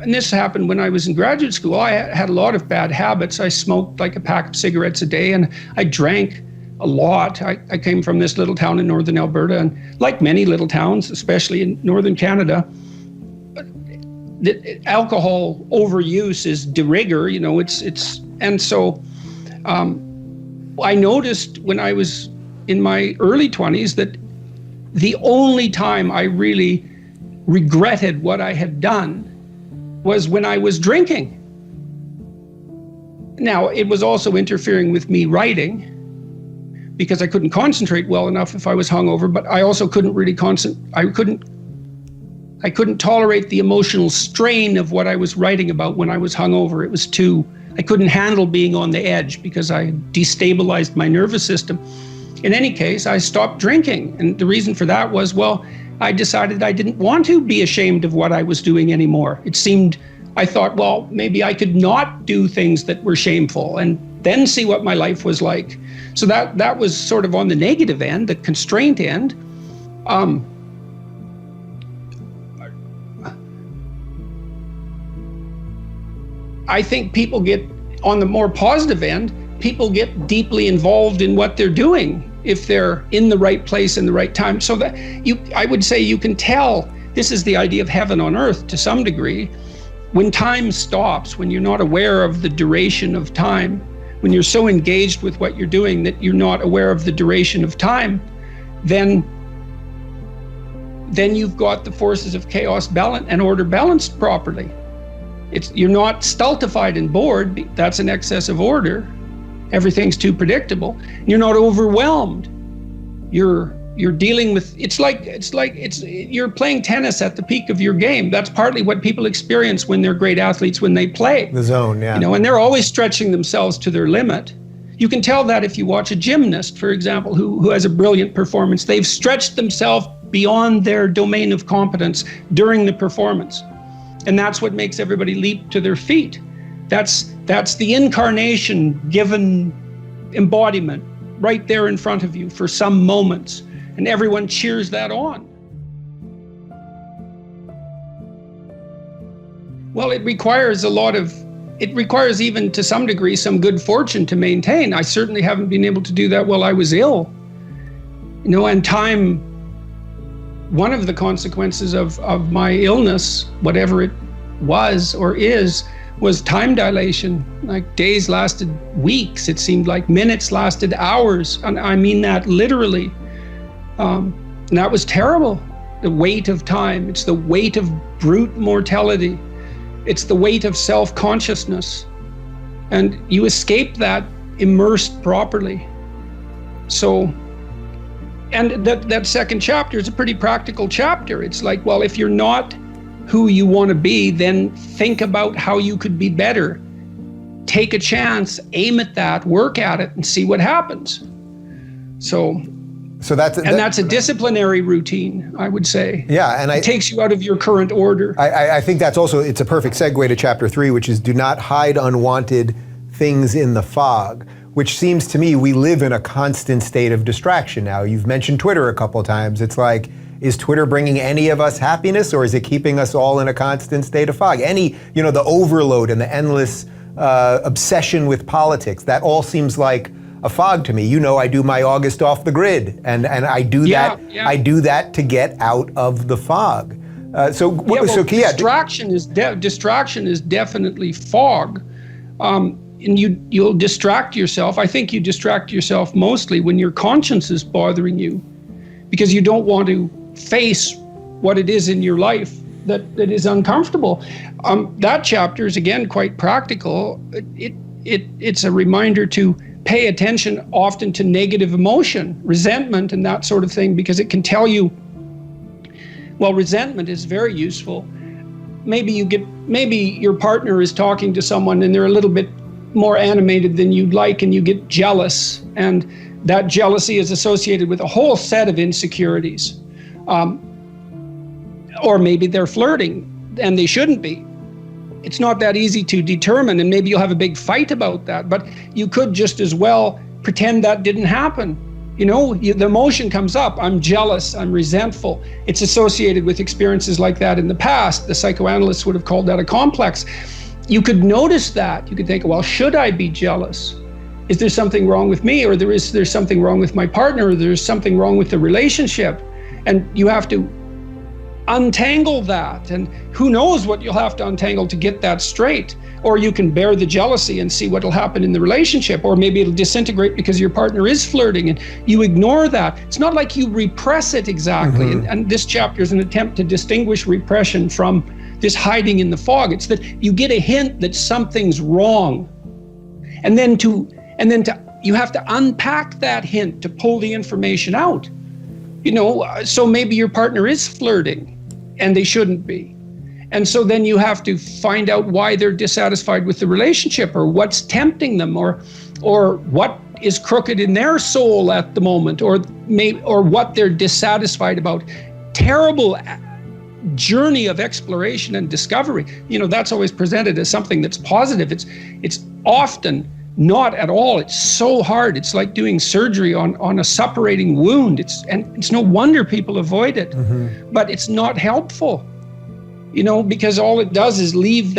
and this happened when I was in graduate school, I had a lot of bad habits. I smoked like a pack of cigarettes a day, and I drank a lot. I came from this little town in northern Alberta, and like many little towns, especially in northern Canada, the alcohol overuse is de rigueur, and so I noticed when I was in my early 20s that the only time I really regretted what I had done was when I was drinking. Now, it was also interfering with me writing because I couldn't concentrate well enough if I was hungover, but I also couldn't really I couldn't tolerate the emotional strain of what I was writing about when I was hungover. It was I couldn't handle being on the edge because I destabilized my nervous system. In any case, I stopped drinking. And the reason for that was, I decided I didn't want to be ashamed of what I was doing anymore. I thought, maybe I could not do things that were shameful and then see what my life was like. So that was sort of on the negative end, the constraint end. I think people get, on the more positive end, people get deeply involved in what they're doing if they're in the right place in the right time. So that I would say you can tell, this is the idea of heaven on earth to some degree. When time stops, when you're not aware of the duration of time, when you're so engaged with what you're doing that you're not aware of the duration of time, then you've got the forces of chaos and order balanced properly. You're not stultified and bored. That's an excess of order. Everything's too predictable. You're not overwhelmed. You're dealing with, you're playing tennis at the peak of your game. That's partly what people experience when they're great athletes, when they play. The zone, yeah. And they're always stretching themselves to their limit. You can tell that if you watch a gymnast, for example, who has a brilliant performance. They've stretched themselves beyond their domain of competence during the performance. And that's what makes everybody leap to their feet. That's the incarnation given embodiment right there in front of you for some moments, and everyone cheers that on. Well, it requires even to some degree some good fortune to maintain. I certainly haven't been able to do that while I was ill. And time, one of the consequences of my illness, whatever it was or is, was time dilation. Like days lasted weeks, it seemed like minutes lasted hours. And I mean that literally. And that was terrible. The weight of time, it's the weight of brute mortality. It's the weight of self-consciousness. And you escape that immersed properly. So, and that second chapter is a pretty practical chapter. It's like, well, if you're not who you want to be, then think about how you could be better. Take a chance, aim at that, work at it, and see what happens. So that's a disciplinary routine, I would say. Yeah, and it takes you out of your current order. I think it's a perfect segue to chapter 3, which is do not hide unwanted things in the fog, which seems to me we live in a constant state of distraction now. You've mentioned Twitter a couple of times. It's like, is Twitter bringing any of us happiness, or is it keeping us all in a constant state of fog? The overload and the endless obsession with politics, that all seems like a fog to me. I do my August off the grid, and I do that. Yeah. I do that to get out of the fog. Distraction is definitely fog. And you'll distract yourself. I think you distract yourself mostly when your conscience is bothering you, because you don't want to face what it is in your life that is uncomfortable. That chapter is again quite practical. It's a reminder to pay attention often to negative emotion, resentment and that sort of thing, because it can tell you, well, resentment is very useful. Maybe your partner is talking to someone and they're a little bit more animated than you'd like, and you get jealous, and that jealousy is associated with a whole set of insecurities. Or maybe they're flirting and they shouldn't be. It's not that easy to determine, and maybe you'll have a big fight about that, but you could just as well pretend that didn't happen. The emotion comes up. I'm jealous, I'm resentful. It's associated with experiences like that in the past. The psychoanalysts would have called that a complex. You could notice that. You could think, well, should I be jealous? Is there something wrong with me? Or there's something wrong with my partner? Or there's something wrong with the relationship? And you have to untangle that. And who knows what you'll have to untangle to get that straight. Or you can bear the jealousy and see what will happen in the relationship. Or maybe it'll disintegrate because your partner is flirting and you ignore that. It's not like you repress it exactly. Mm-hmm. And this chapter is an attempt to distinguish repression from this hiding in the fog. It's that you get a hint that something's wrong. And then you have to unpack that hint to pull the information out. So maybe your partner is flirting and they shouldn't be. And so then you have to find out why they're dissatisfied with the relationship, or what's tempting them, or what is crooked in their soul at the moment, or what they're dissatisfied about. Terrible journey of exploration and discovery. That's always presented as something that's positive. It's often not at all. It's so hard. It's like doing surgery on a suppurating wound. It's no wonder people avoid it. Mm-hmm. But it's not helpful. Because all it does is leave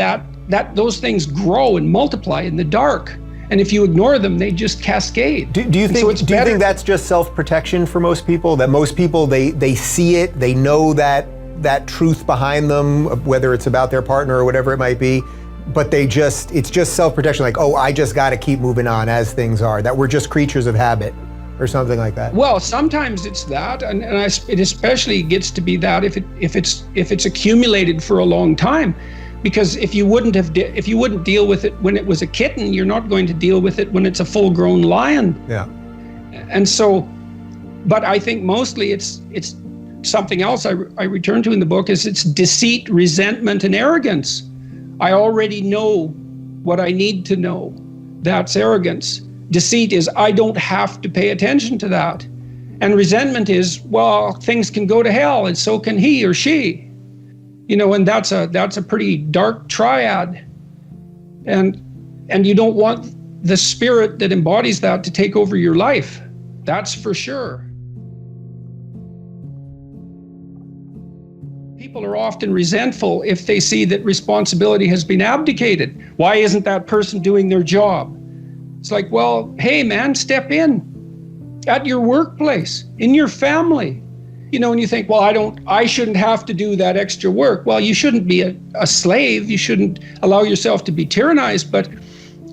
those things grow and multiply in the dark. And if you ignore them, they just cascade. Do you think that's just self-protection for most people? That most people, they see it, they know that truth behind them, whether it's about their partner or whatever it might be, but it's just self-protection, like, oh, I just got to keep moving on as things are, that we're just creatures of habit or something like that? Well, sometimes it's that, and it especially gets to be that if it's accumulated for a long time, because if you wouldn't deal with it when it was a kitten, you're not going to deal with it when it's a full-grown lion. Yeah. And so, but I think mostly it's something else I return to in the book is it's deceit, resentment, and arrogance. I already know what I need to know. That's arrogance. Deceit is I don't have to pay attention to that. And resentment is, well, things can go to hell and so can he or she. And that's a pretty dark triad. And you don't want the spirit that embodies that to take over your life. That's for sure. People are often resentful if they see that responsibility has been abdicated. Why isn't that person doing their job? It's like, well, hey man, step in at your workplace, in your family. And you think, well, I shouldn't have to do that extra work. Well, you shouldn't be a slave. You shouldn't allow yourself to be tyrannized. But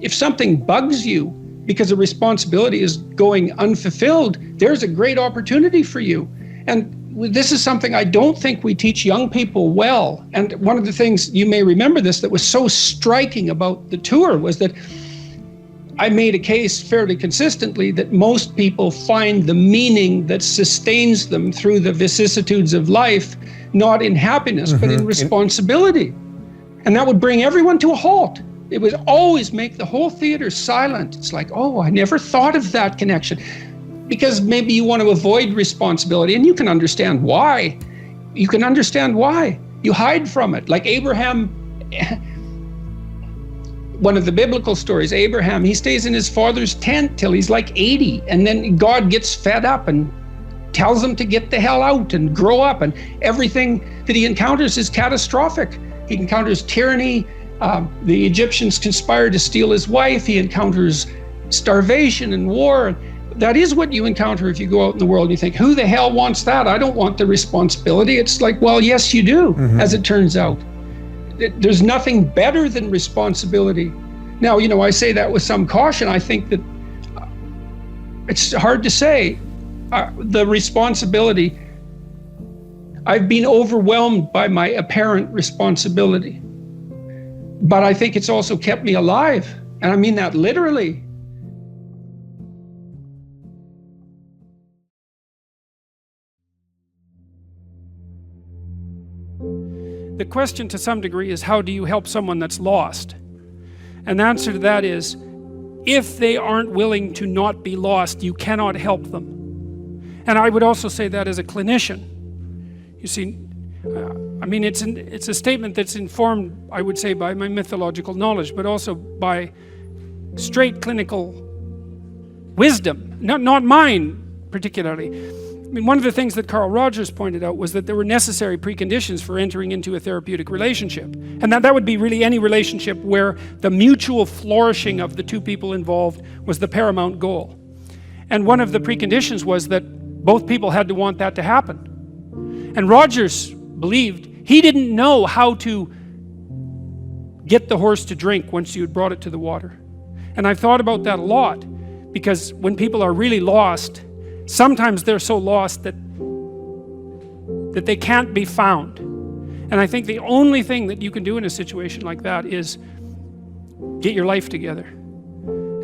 if something bugs you because a responsibility is going unfulfilled, there's a great opportunity for you. And this is something I don't think we teach young people well. And one of the things, you may remember this, that was so striking about the tour was that I made a case fairly consistently that most people find the meaning that sustains them through the vicissitudes of life, not in happiness, but in responsibility. And that would bring everyone to a halt. It would always make the whole theater silent. It's like, oh, I never thought of that connection. Because maybe you want to avoid responsibility, and you can understand why. You can understand why. You hide from it. Like Abraham, one of the biblical stories, Abraham, he stays in his father's tent till he's like 80, and then God gets fed up and tells him to get the hell out and grow up, and everything that he encounters is catastrophic. He encounters tyranny, the Egyptians conspire to steal his wife, he encounters starvation and war. That is what you encounter if you go out in the world and you think, who the hell wants that? I don't want the responsibility. It's like, well, yes, you do, as it turns out. There's nothing better than responsibility. Now, I say that with some caution. I think that it's hard to say. The responsibility, I've been overwhelmed by my apparent responsibility. But I think it's also kept me alive. And I mean that literally. The question to some degree is, how do you help someone that's lost? And the answer to that is, if they aren't willing to not be lost, you cannot help them. And I would also say that as a clinician. You see, it's a statement that's informed, I would say, by my mythological knowledge, but also by straight clinical wisdom. Not mine, particularly. I mean, one of the things that Carl Rogers pointed out was that there were necessary preconditions for entering into a therapeutic relationship. And that would be really any relationship where the mutual flourishing of the two people involved was the paramount goal. And one of the preconditions was that both people had to want that to happen. And Rogers believed he didn't know how to get the horse to drink once you had brought it to the water. And I've thought about that a lot, because when people are really lost, sometimes they're so lost that they can't be found. And I think the only thing that you can do in a situation like that is get your life together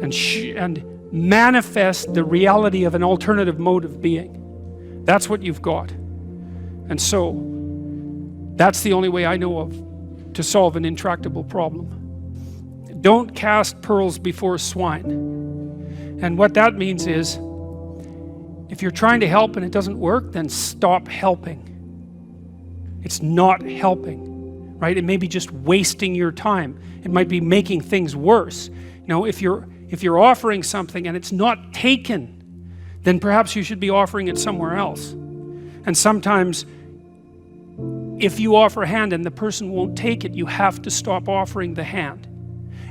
and manifest the reality of an alternative mode of being. That's what you've got. And so that's the only way I know of to solve an intractable problem. Don't cast pearls before swine. And what that means is, if you're trying to help and it doesn't work, then stop helping. It's not helping, right? It may be just wasting your time. It might be making things worse. You know, if you're offering something and it's not taken, then perhaps you should be offering it somewhere else. And sometimes, if you offer a hand and the person won't take it, you have to stop offering the hand.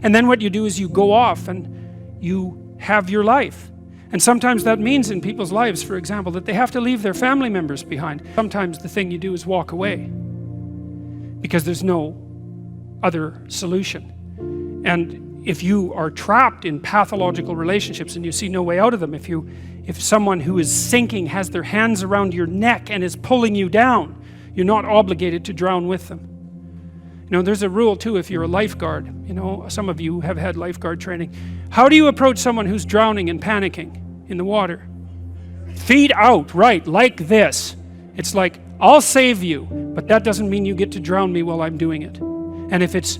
And then what you do is you go off and you have your life. And sometimes that means in people's lives, for example, that they have to leave their family members behind. Sometimes the thing you do is walk away because there's no other solution. And if you are trapped in pathological relationships and you see no way out of them, if someone who is sinking has their hands around your neck and is pulling you down, you're not obligated to drown with them. You know, there's a rule too if you're a lifeguard. You know, some of you have had lifeguard training. How do you approach someone who's drowning and panicking in the water? Feet out, right, like this. It's like, I'll save you, but that doesn't mean you get to drown me while I'm doing it. And if it's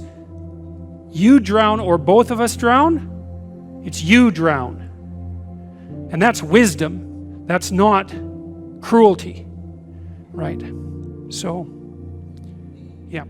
you drown or both of us drown, it's you drown. And that's wisdom. That's not cruelty, right? So, yeah.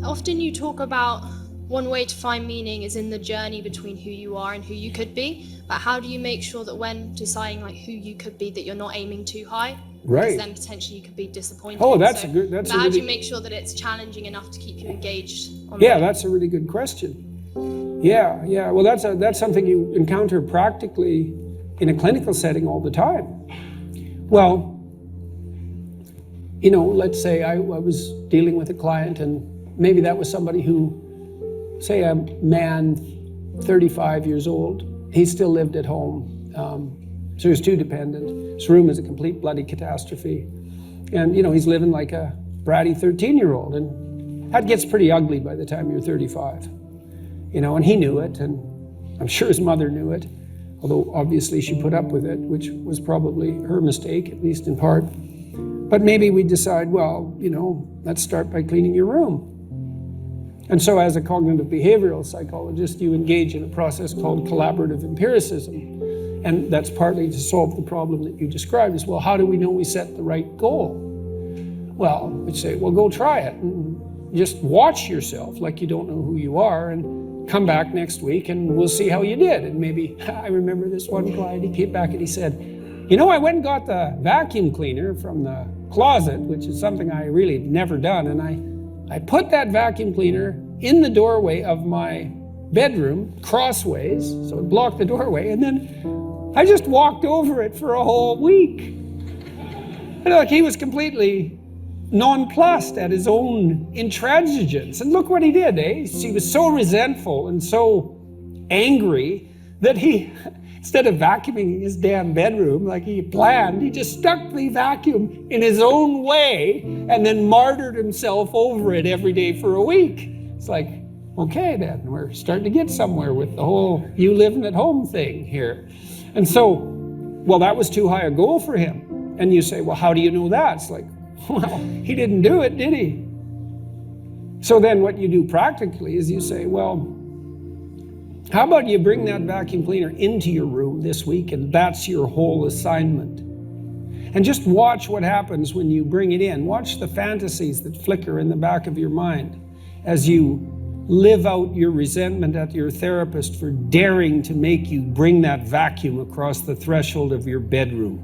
Often you talk about one way to find meaning is in the journey between who you are and who you could be. But how do you make sure that when deciding like who you could be, that you're not aiming too high? Right. Because then potentially you could be disappointed. Oh, that's a good. That's how a really, do you make sure that it's challenging enough to keep you engaged? Yeah, that's a really good question. Yeah. Well, that's something you encounter practically in a clinical setting all the time. Well, you know, let's say I was dealing with a client, and maybe that was somebody who, say, a man, 35 years old. He still lived at home, so he was too dependent. His room is a complete bloody catastrophe. And, you know, he's living like a bratty 13-year-old, and that gets pretty ugly by the time you're 35. You know, and he knew it, and I'm sure his mother knew it, although obviously she put up with it, which was probably her mistake, at least in part. But maybe we decide, well, you know, let's start by cleaning your room. And so as a cognitive behavioral psychologist, you engage in a process called collaborative empiricism. And that's partly to solve the problem that you described as, well, how do we know we set the right goal? Well, we'd say, well, go try it. And just watch yourself like you don't know who you are, and come back next week and we'll see how you did. And maybe, I remember this one client, he came back and he said, you know, I went and got the vacuum cleaner from the closet, which is something I really never done. And I put that vacuum cleaner in the doorway of my bedroom, crossways, so it blocked the doorway, and then I just walked over it for a whole week. And like, he was completely nonplussed at his own intransigence. And look what he did, eh? He was so resentful and so angry that he, instead of vacuuming his damn bedroom like he planned, he just stuck the vacuum in his own way and then martyred himself over it every day for a week. It's like, okay, then we're starting to get somewhere with the whole you living at home thing here. And so, well, that was too high a goal for him. And you say, well, how do you know that? It's like, well, he didn't do it, did he? So then what you do practically is you say, well, how about you bring that vacuum cleaner into your room this week, and that's your whole assignment. And just watch what happens when you bring it in. Watch the fantasies that flicker in the back of your mind as you live out your resentment at your therapist for daring to make you bring that vacuum across the threshold of your bedroom.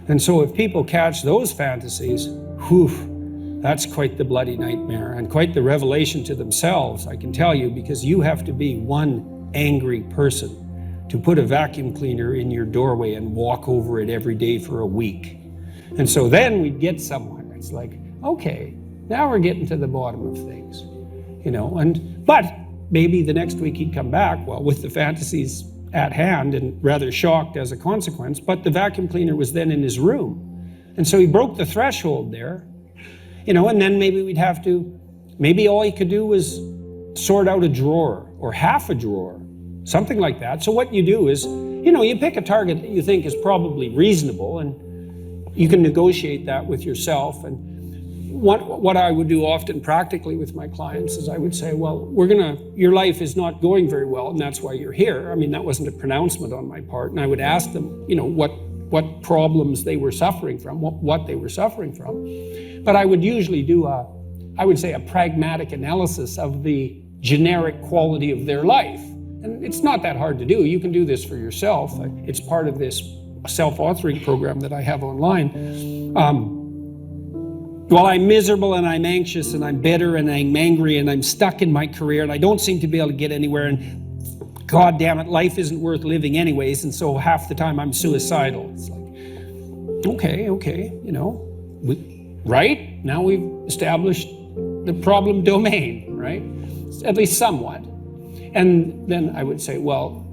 And so if people catch those fantasies, whew, that's quite the bloody nightmare and quite the revelation to themselves, I can tell you, because you have to be one angry person to put a vacuum cleaner in your doorway and walk over it every day for a week. And so then we'd get somewhere. It's like, okay, now we're getting to the bottom of things, you know, but maybe the next week he'd come back, well, with the fantasies at hand and rather shocked as a consequence, but the vacuum cleaner was then in his room. And so he broke the threshold there, you know, and then maybe we'd have to, maybe all he could do was sort out a drawer or half a drawer, something like that. So what you do is, you know, you pick a target that you think is probably reasonable, and you can negotiate that with yourself. And what I would do often practically with my clients is I would say, well, your life is not going very well, and that's why you're here. I mean, that wasn't a pronouncement on my part. And I would ask them, you know, what problems they were suffering from, what they were suffering from. But I would usually do I would say a pragmatic analysis of the generic quality of their life. And it's not that hard to do. You can do this for yourself. It's part of this self-authoring program that I have online. Well, I'm miserable and I'm anxious and I'm bitter and I'm angry and I'm stuck in my career and I don't seem to be able to get anywhere, and God damn it, life isn't worth living anyways, and so half the time I'm suicidal. It's like, okay, you know, right? Now we've established the problem domain, right? At least somewhat. And then I would say, well,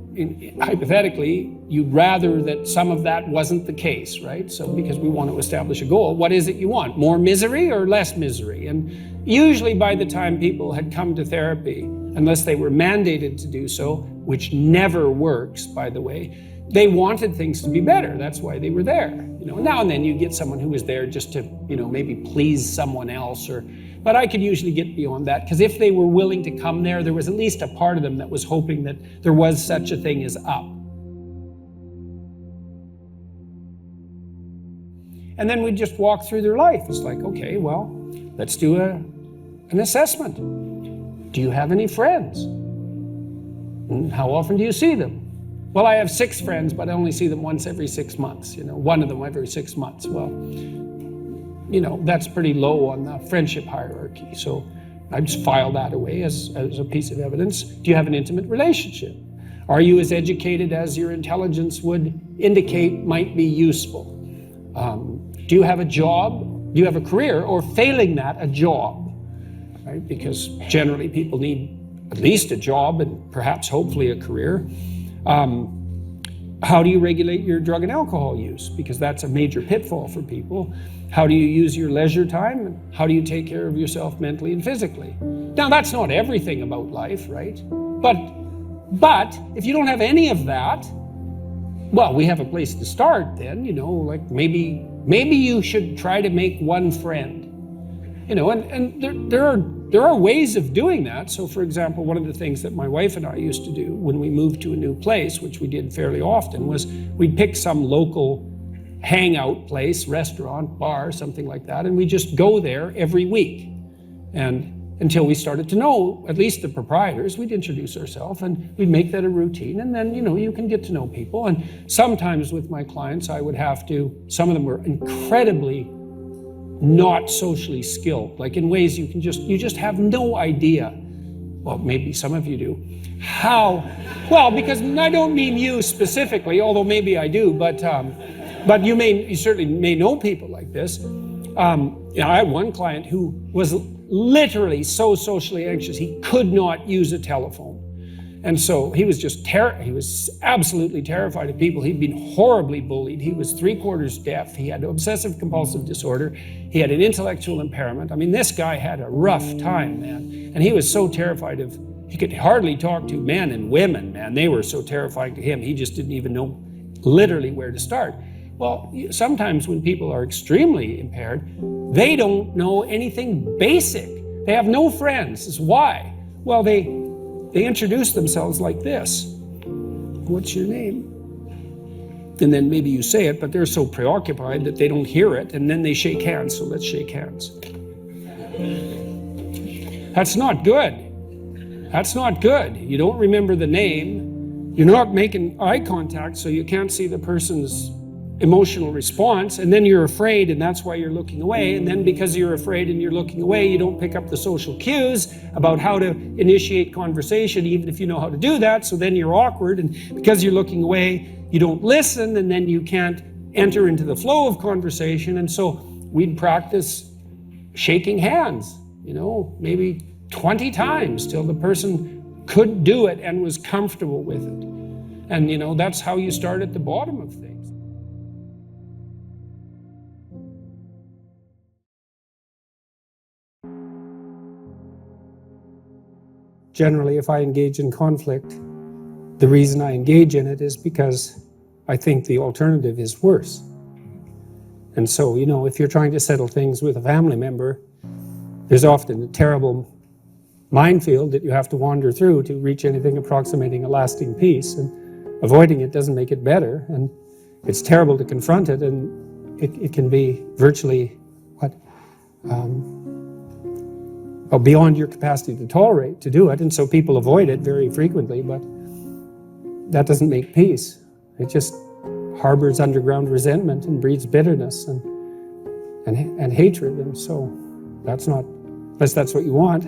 hypothetically, you'd rather that some of that wasn't the case, right? So because we want to establish a goal, what is it you want? More misery or less misery? And usually by the time people had come to therapy, unless they were mandated to do so, which never works, by the way, they wanted things to be better. That's why they were there. You know, now and then you get someone who was there just to, you know, maybe please someone else, but I could usually get beyond that, because if they were willing to come there was at least a part of them that was hoping that there was such a thing as up. And then we'd just walk through their life. It's like, okay, well, let's do an assessment. Do you have any friends? And how often do you see them? Well, I have 6 friends, but I only see them once every 6 months, you know, one of them every 6 months. Well, you know, that's pretty low on the friendship hierarchy. So I just file that away as a piece of evidence. Do you have an intimate relationship? Are you as educated as your intelligence would indicate might be useful? Do you have a job? Do you have a career? Or failing that, a job? Right? Because generally people need at least a job and perhaps hopefully a career. How do you regulate your drug and alcohol use? Because that's a major pitfall for people. How do you use your leisure time? How do you take care of yourself mentally and physically? Now, that's not everything about life, right? But if you don't have any of that, well, we have a place to start then, you know, like maybe you should try to make one friend. You know, and there are ways of doing that. So, for example, one of the things that my wife and I used to do when we moved to a new place, which we did fairly often, was we'd pick some local hangout place, restaurant, bar, something like that, and we just go there every week. And until we started to know, at least the proprietors, we'd introduce ourselves and we'd make that a routine. And then, you know, you can get to know people. And sometimes with my clients, I would have to, some of them were incredibly not socially skilled, like in ways you just have no idea. Well, maybe some of you do. How? Well, because I don't mean you specifically, although maybe I do, but you certainly may know people like this. You know, I had one client who was literally so socially anxious he could not use a telephone. And so he was he was absolutely terrified of people. He'd been horribly bullied. He was 3/4 deaf. He had obsessive compulsive disorder. He had an intellectual impairment. I mean, this guy had a rough time, man. And he was so terrified he could hardly talk to men and women, man. They were so terrifying to him. He just didn't even know literally where to start. Well, sometimes when people are extremely impaired, they don't know anything basic. They have no friends. It's why? Well, they introduce themselves like this. What's your name? And then maybe you say it, but they're so preoccupied that they don't hear it, and then they shake hands. So let's shake hands. That's not good. That's not good. You don't remember the name. You're not making eye contact, so you can't see the person's emotional response, and then you're afraid, and that's why you're looking away. And then because you're afraid and you're looking away, you don't pick up the social cues about how to initiate conversation, even if you know how to do that. So then you're awkward, and because you're looking away, you don't listen, and then you can't enter into the flow of conversation. And so we'd practice shaking hands, maybe 20 times till the person could do it and was comfortable with it. And that's how you start at the bottom of things. Generally, if I engage in conflict, the reason I engage in it is because I think the alternative is worse. And so, if you're trying to settle things with a family member, there's often a terrible minefield that you have to wander through to reach anything approximating a lasting peace. And avoiding it doesn't make it better. And it's terrible to confront it, and it can be virtually beyond your capacity to tolerate to do it. And so people avoid it very frequently, but that doesn't make peace. It just harbors underground resentment and breeds bitterness and hatred. And so that's not, unless that's what you want,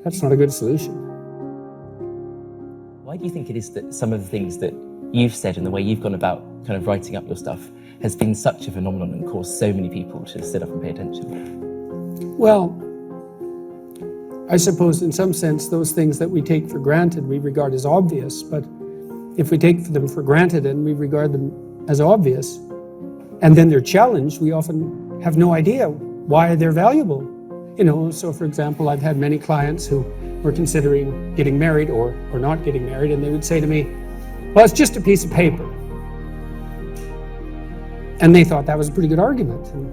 that's not a good solution. Why do you think it is that some of the things that you've said and the way you've gone about kind of writing up your stuff has been such a phenomenon and caused so many people to sit up and pay attention? Well, I suppose in some sense those things that we take for granted we regard as obvious, but if we take them for granted and we regard them as obvious and then they're challenged, we often have no idea why they're valuable. So for example, I've had many clients who were considering getting married or not getting married, and they would say to me, well, it's just a piece of paper. And they thought that was a pretty good argument. And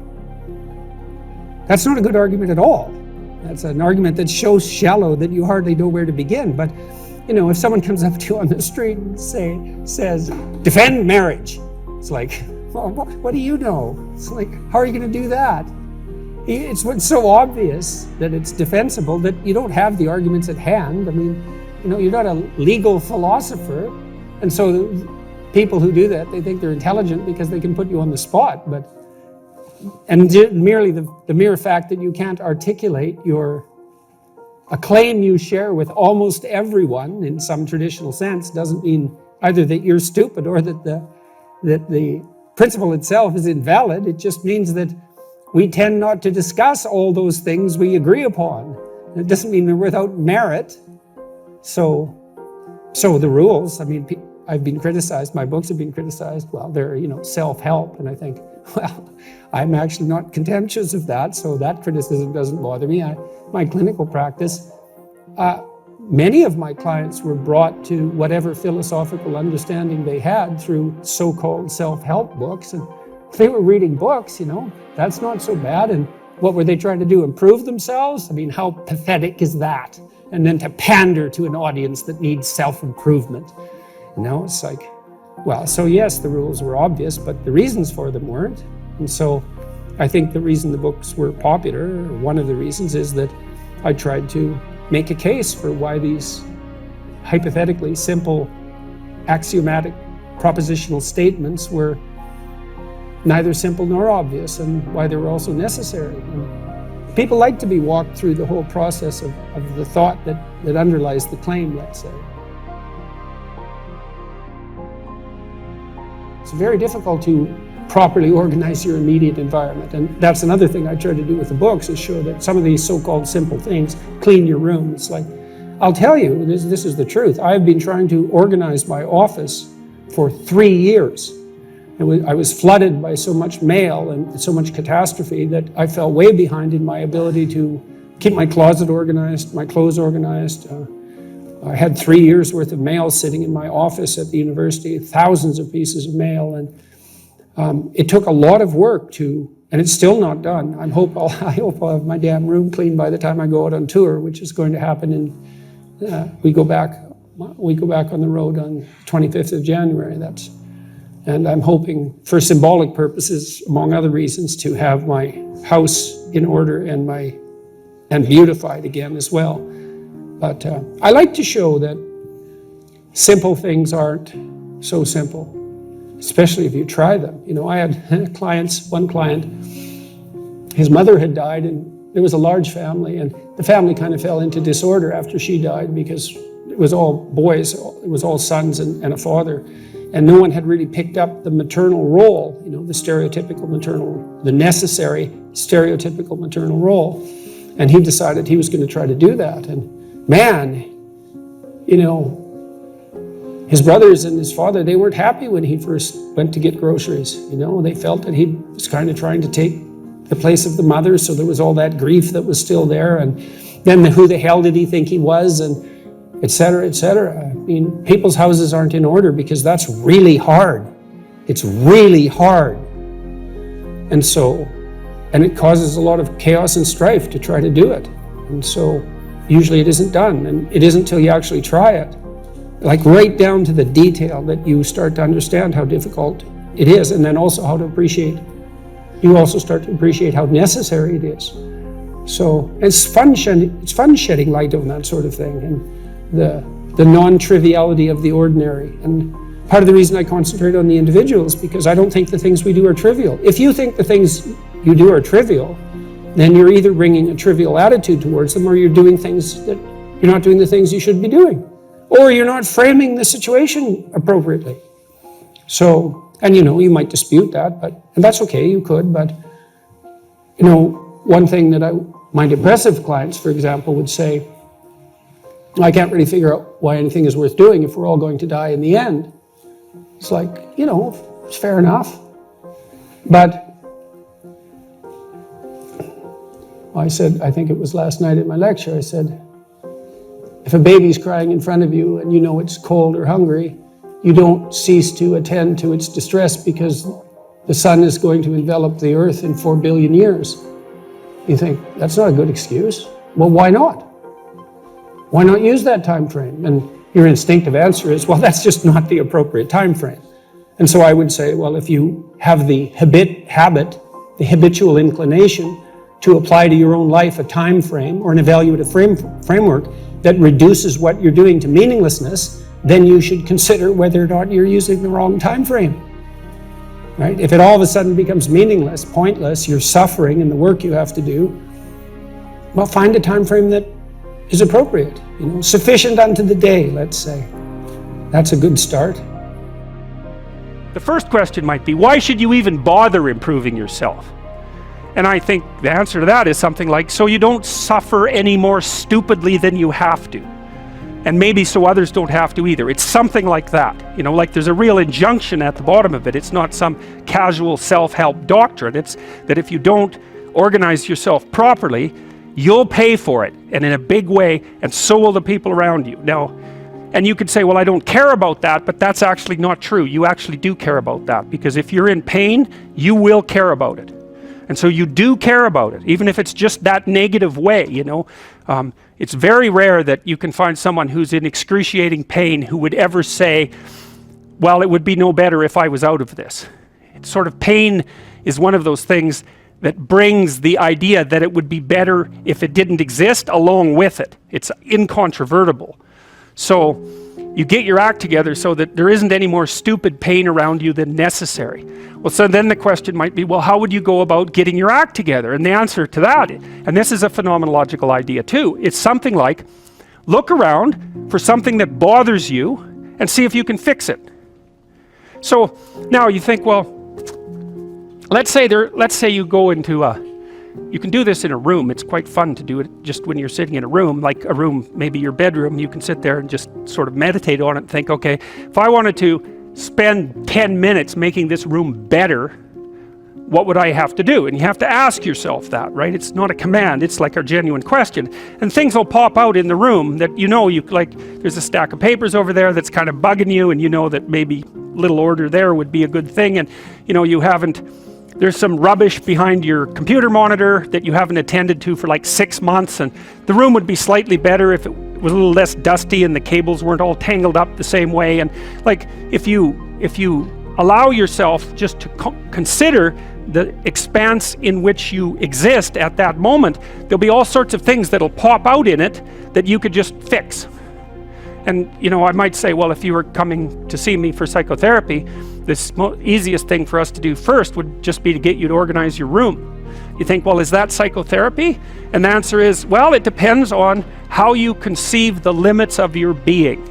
that's not a good argument at all. That's an argument that's so shallow that you hardly know where to begin. But, if someone comes up to you on the street and says, defend marriage, it's like, well, what do you know? It's like, how are you going to do that? It's so obvious that it's defensible that you don't have the arguments at hand. I mean, you're not a legal philosopher. And so people who do that, they think they're intelligent because they can put you on the spot. And merely the mere fact that you can't articulate a claim you share with almost everyone in some traditional sense doesn't mean either that you're stupid or that the principle itself is invalid. It just means that we tend not to discuss all those things we agree upon. It doesn't mean they're without merit. So the rules, I've been criticized, my books have been criticized. Well, they're, self-help. And I think, well, I'm actually not contemptuous of that, so that criticism doesn't bother me. My clinical practice, many of my clients were brought to whatever philosophical understanding they had through so-called self-help books. And if they were reading books, that's not so bad. And what were they trying to do? Improve themselves? How pathetic is that? And then to pander to an audience that needs self-improvement. It's like, well, so yes, the rules were obvious, but the reasons for them weren't. And so I think the reason the books were popular, or one of the reasons, is that I tried to make a case for why these hypothetically simple, axiomatic, propositional statements were neither simple nor obvious, and why they were also necessary. And people like to be walked through the whole process of the thought that underlies the claim, let's say. It's very difficult to properly organize your immediate environment. And that's another thing I try to do with the books, is show that some of these so-called simple things, clean your room. It's like, I'll tell you, this is the truth. I've been trying to organize my office for 3 years. I was flooded by so much mail and so much catastrophe that I fell way behind in my ability to keep my closet organized, my clothes organized. I had 3 years worth of mail sitting in my office at the university, thousands of pieces of mail. And it took a lot of work and it's still not done. I hope I'll have my damn room clean by the time I go out on tour, which is going to happen we go back on the road on 25th of January. And I'm hoping, for symbolic purposes, among other reasons, to have my house in order and beautified again as well. But I like to show that simple things aren't so simple, especially if you try them. You know, I had one client, his mother had died, and it was a large family, and the family kind of fell into disorder after she died because it was all boys, it was all sons and a father, and no one had really picked up the maternal role, you know, the stereotypical maternal, the necessary stereotypical maternal role. And he decided he was going to try to do that. And man, you know, his brothers and his father, they weren't happy when he first went to get groceries. You know, they felt that he was kind of trying to take the place of the mother, so there was all that grief that was still there. And then who the hell did he think he was, and et cetera, et cetera. I mean, people's houses aren't in order because that's really hard. It's really hard. And so, and it causes a lot of chaos and strife to try to do it. And so usually it isn't done, and it isn't until you actually try it, like right down to the detail, that you start to understand how difficult it is, and then also how to appreciate. You also start to appreciate how necessary it is. So it's fun shedding light on that sort of thing, and the non-triviality of the ordinary. And part of the reason I concentrate on the individual is because I don't think the things we do are trivial. If you think the things you do are trivial, then you're either bringing a trivial attitude towards them, or you're doing things that you're not doing the things you should be doing, or you're not framing the situation appropriately. So, and you know, you might dispute that, and that's okay, you could, but you know, one thing that my depressive clients, for example, would say, I can't really figure out why anything is worth doing if we're all going to die in the end. It's like, you know, it's fair enough. But I said, I think it was last night in my lecture, I said, if a baby's crying in front of you and you know it's cold or hungry, you don't cease to attend to its distress because the sun is going to envelop the earth in 4 billion years. You think, that's not a good excuse. Well, why not? Why not use that time frame? And your instinctive answer is, well, that's just not the appropriate time frame. And so I would say, well, if you have the the habitual inclination to apply to your own life a time frame or an evaluative framework that reduces what you're doing to meaninglessness, then you should consider whether or not you're using the wrong time frame. Right? If it all of a sudden becomes meaningless, pointless, you're suffering in the work you have to do, well, find a time frame that is appropriate, you know, sufficient unto the day, let's say. That's a good start. The first question might be, why should you even bother improving yourself? And I think the answer to that is something like, so you don't suffer any more stupidly than you have to. And maybe so others don't have to either. It's something like that. You know, like there's a real injunction at the bottom of it. It's not some casual self-help doctrine. It's that if you don't organize yourself properly, you'll pay for it, and in a big way, and so will the people around you. Now, and you could say, well, I don't care about that, but that's actually not true. You actually do care about that, because if you're in pain, you will care about it. And so you do care about it, even if it's just that negative way, you know. It's very rare that you can find someone who's in excruciating pain who would ever say, well, it would be no better if I was out of this. It's sort of, pain is one of those things that brings the idea that it would be better if it didn't exist along with it. It's incontrovertible. So you get your act together so that there isn't any more stupid pain around you than necessary. Well, so then the question might be, well, how would you go about getting your act together? And the answer to that, and this is a phenomenological idea too, it's something like, look around for something that bothers you and see if you can fix it. So now you think, well, let's say you go into you can do this in a room. It's quite fun to do it just when you're sitting in a room, like a room, maybe your bedroom. You can sit there and just sort of meditate on it and think, okay, if I wanted to spend 10 minutes making this room better, what would I have to do? And you have to ask yourself that, right? It's not a command, it's like a genuine question. And things will pop out in the room that you know, like there's a stack of papers over there that's kind of bugging you, and you know that maybe little order there would be a good thing, and you know, there's some rubbish behind your computer monitor that you haven't attended to for like 6 months, and the room would be slightly better if it was a little less dusty and the cables weren't all tangled up the same way. And like if you allow yourself just to consider the expanse in which you exist at that moment, there'll be all sorts of things that'll pop out in it that you could just fix. And you know, I might say, well, if you were coming to see me for psychotherapy, the easiest thing for us to do first would just be to get you to organize your room. You think, well, is that psychotherapy? And the answer is, well, it depends on how you conceive the limits of your being.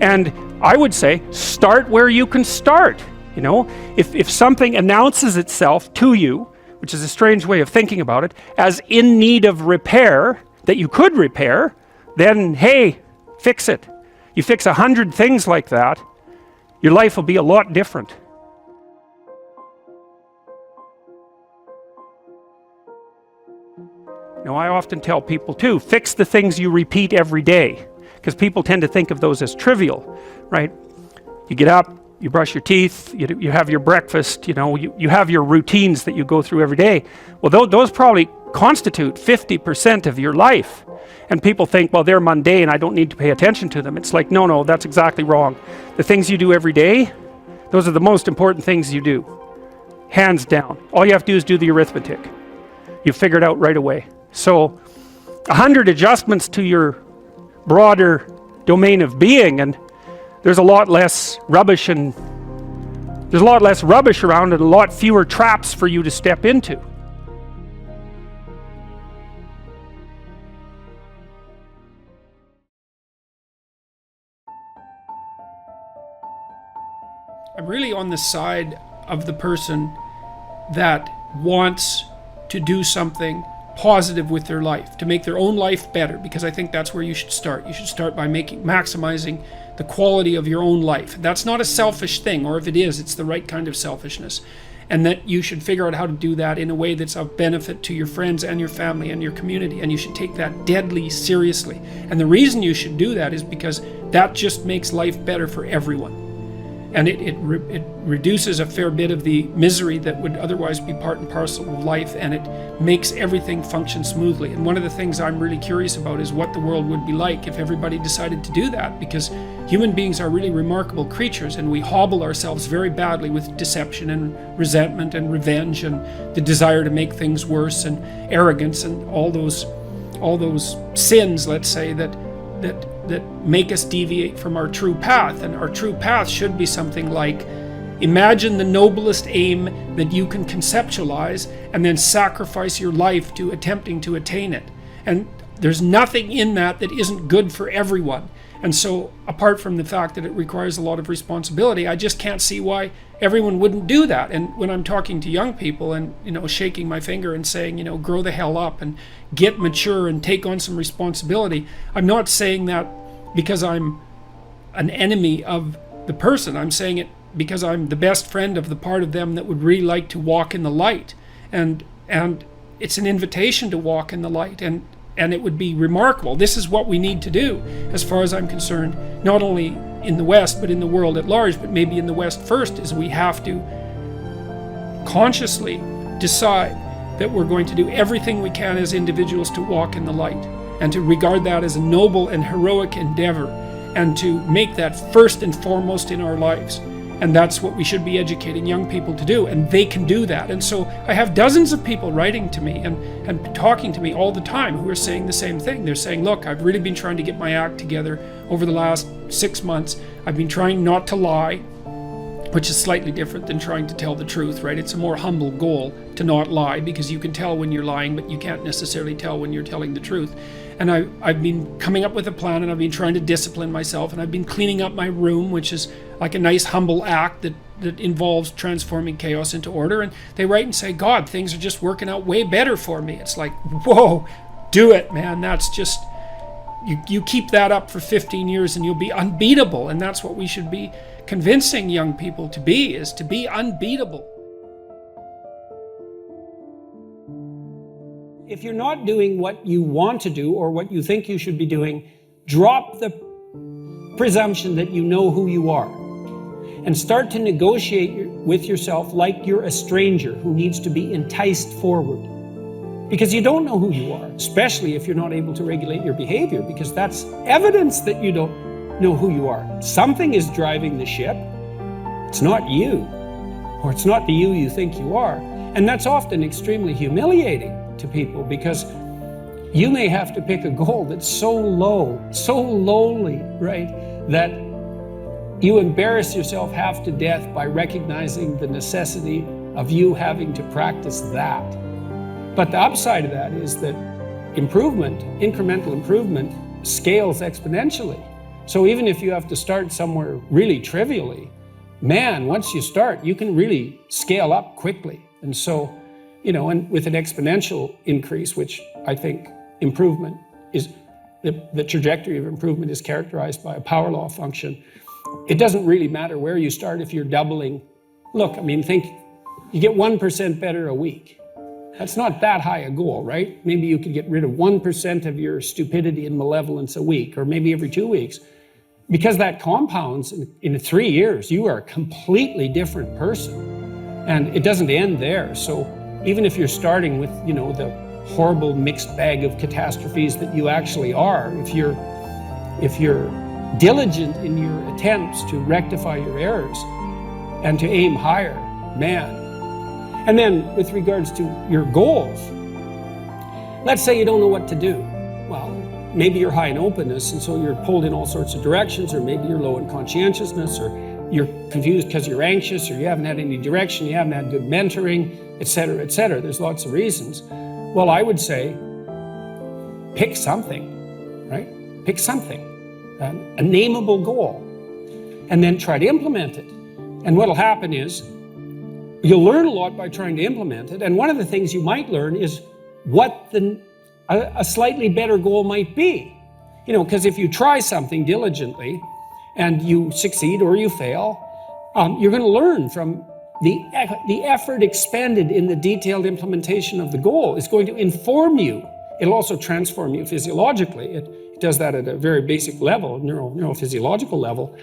And I would say, start where you can start. You know, if something announces itself to you, which is a strange way of thinking about it, as in need of repair, that you could repair, then hey, fix it. You fix 100 things like that, your life will be a lot different. Now, I often tell people too, fix the things you repeat every day, because people tend to think of those as trivial, right? You get up, you brush your teeth, you have your breakfast, you know, you have your routines that you go through every day. Well, those probably constitute 50% of your life. And people think, well, they're mundane, I don't need to pay attention to them. It's like, no, that's exactly wrong. The things you do every day, those are the most important things you do. Hands down. All you have to do is do the arithmetic. You figure it out right away. So 100 adjustments to your broader domain of being, and there's a lot less rubbish around and a lot fewer traps for you to step into. I'm really on the side of the person that wants to do something positive with their life, to make their own life better, because I think that's where you should start. You should start by maximizing the quality of your own life. That's not a selfish thing, or if it is, it's the right kind of selfishness. And that you should figure out how to do that in a way that's of benefit to your friends and your family and your community, and you should take that deadly seriously. And the reason you should do that is because that just makes life better for everyone. And it reduces a fair bit of the misery that would otherwise be part and parcel of life, and it makes everything function smoothly. And one of the things I'm really curious about is what the world would be like if everybody decided to do that, because human beings are really remarkable creatures, and we hobble ourselves very badly with deception and resentment and revenge and the desire to make things worse and arrogance and all those sins, let's say, that make us deviate from our true path. And our true path should be something like, imagine the noblest aim that you can conceptualize and then sacrifice your life to attempting to attain it. And there's nothing in that isn't good for everyone. And so, apart from the fact that it requires a lot of responsibility, I just can't see why everyone wouldn't do that. And when I'm talking to young people and, you know, shaking my finger and saying, you know, grow the hell up and get mature and take on some responsibility, I'm not saying that because I'm an enemy of the person. I'm saying it because I'm the best friend of the part of them that would really like to walk in the light. And it's an invitation to walk in the light. And it would be remarkable. This is what we need to do, as far as I'm concerned, not only in the West, but in the world at large, but maybe in the West first, is we have to consciously decide that we're going to do everything we can as individuals to walk in the light, and to regard that as a noble and heroic endeavor, and to make that first and foremost in our lives. And that's what we should be educating young people to do, and they can do that. And so I have dozens of people writing to me and talking to me all the time who are saying the same thing. They're saying, look, I've really been trying to get my act together over the last 6 months. I've been trying not to lie, which is slightly different than trying to tell the truth, right? It's a more humble goal to not lie, because you can tell when you're lying, but you can't necessarily tell when you're telling the truth. And I've been coming up with a plan, and I've been trying to discipline myself, and I've been cleaning up my room, which is like a nice humble act that involves transforming chaos into order. And they write and say, God, things are just working out way better for me. It's like, whoa, do it, man. That's just, you keep that up for 15 years and you'll be unbeatable. And that's what we should be convincing young people to be, is to be unbeatable. If you're not doing what you want to do or what you think you should be doing, drop the presumption that you know who you are and start to negotiate with yourself like you're a stranger who needs to be enticed forward. Because you don't know who you are, especially if you're not able to regulate your behavior, because that's evidence that you don't know who you are. Something is driving the ship. It's not you. or it's not the you think you are. And that's often extremely humiliating to people, because you may have to pick a goal that's so low, so lowly, right, that you embarrass yourself half to death by recognizing the necessity of you having to practice that. But the upside of that is that improvement, incremental improvement, scales exponentially. So even if you have to start somewhere really trivially, man, once you start, you can really scale up quickly. And so, you know, and with an exponential increase, which I think improvement is, the trajectory of improvement is characterized by a power law function. It doesn't really matter where you start if you're doubling. Look, I mean, think, you get 1% better a week. That's not that high a goal, right? Maybe you could get rid of 1% of your stupidity and malevolence a week, or maybe every 2 weeks. Because that compounds, in 3 years, you are a completely different person. And it doesn't end there. So even if you're starting with, you know, the horrible mixed bag of catastrophes that you actually are, if you're diligent in your attempts to rectify your errors and to aim higher, man. And then with regards to your goals, let's say you don't know what to do. Well, maybe you're high in openness, and so you're pulled in all sorts of directions, or maybe you're low in conscientiousness, or you're confused because you're anxious, or you haven't had any direction, you haven't had good mentoring, et cetera, et cetera. There's lots of reasons. Well, I would say, pick something, right? Pick something, a nameable goal, and then try to implement it. And what'll happen is, you'll learn a lot by trying to implement it. And one of the things you might learn is what a slightly better goal might be. You know, because if you try something diligently and you succeed or you fail, you're going to learn from the effort expended in the detailed implementation of the goal is going to inform you. It'll also transform you physiologically. It does that at a very basic level, neurophysiological level.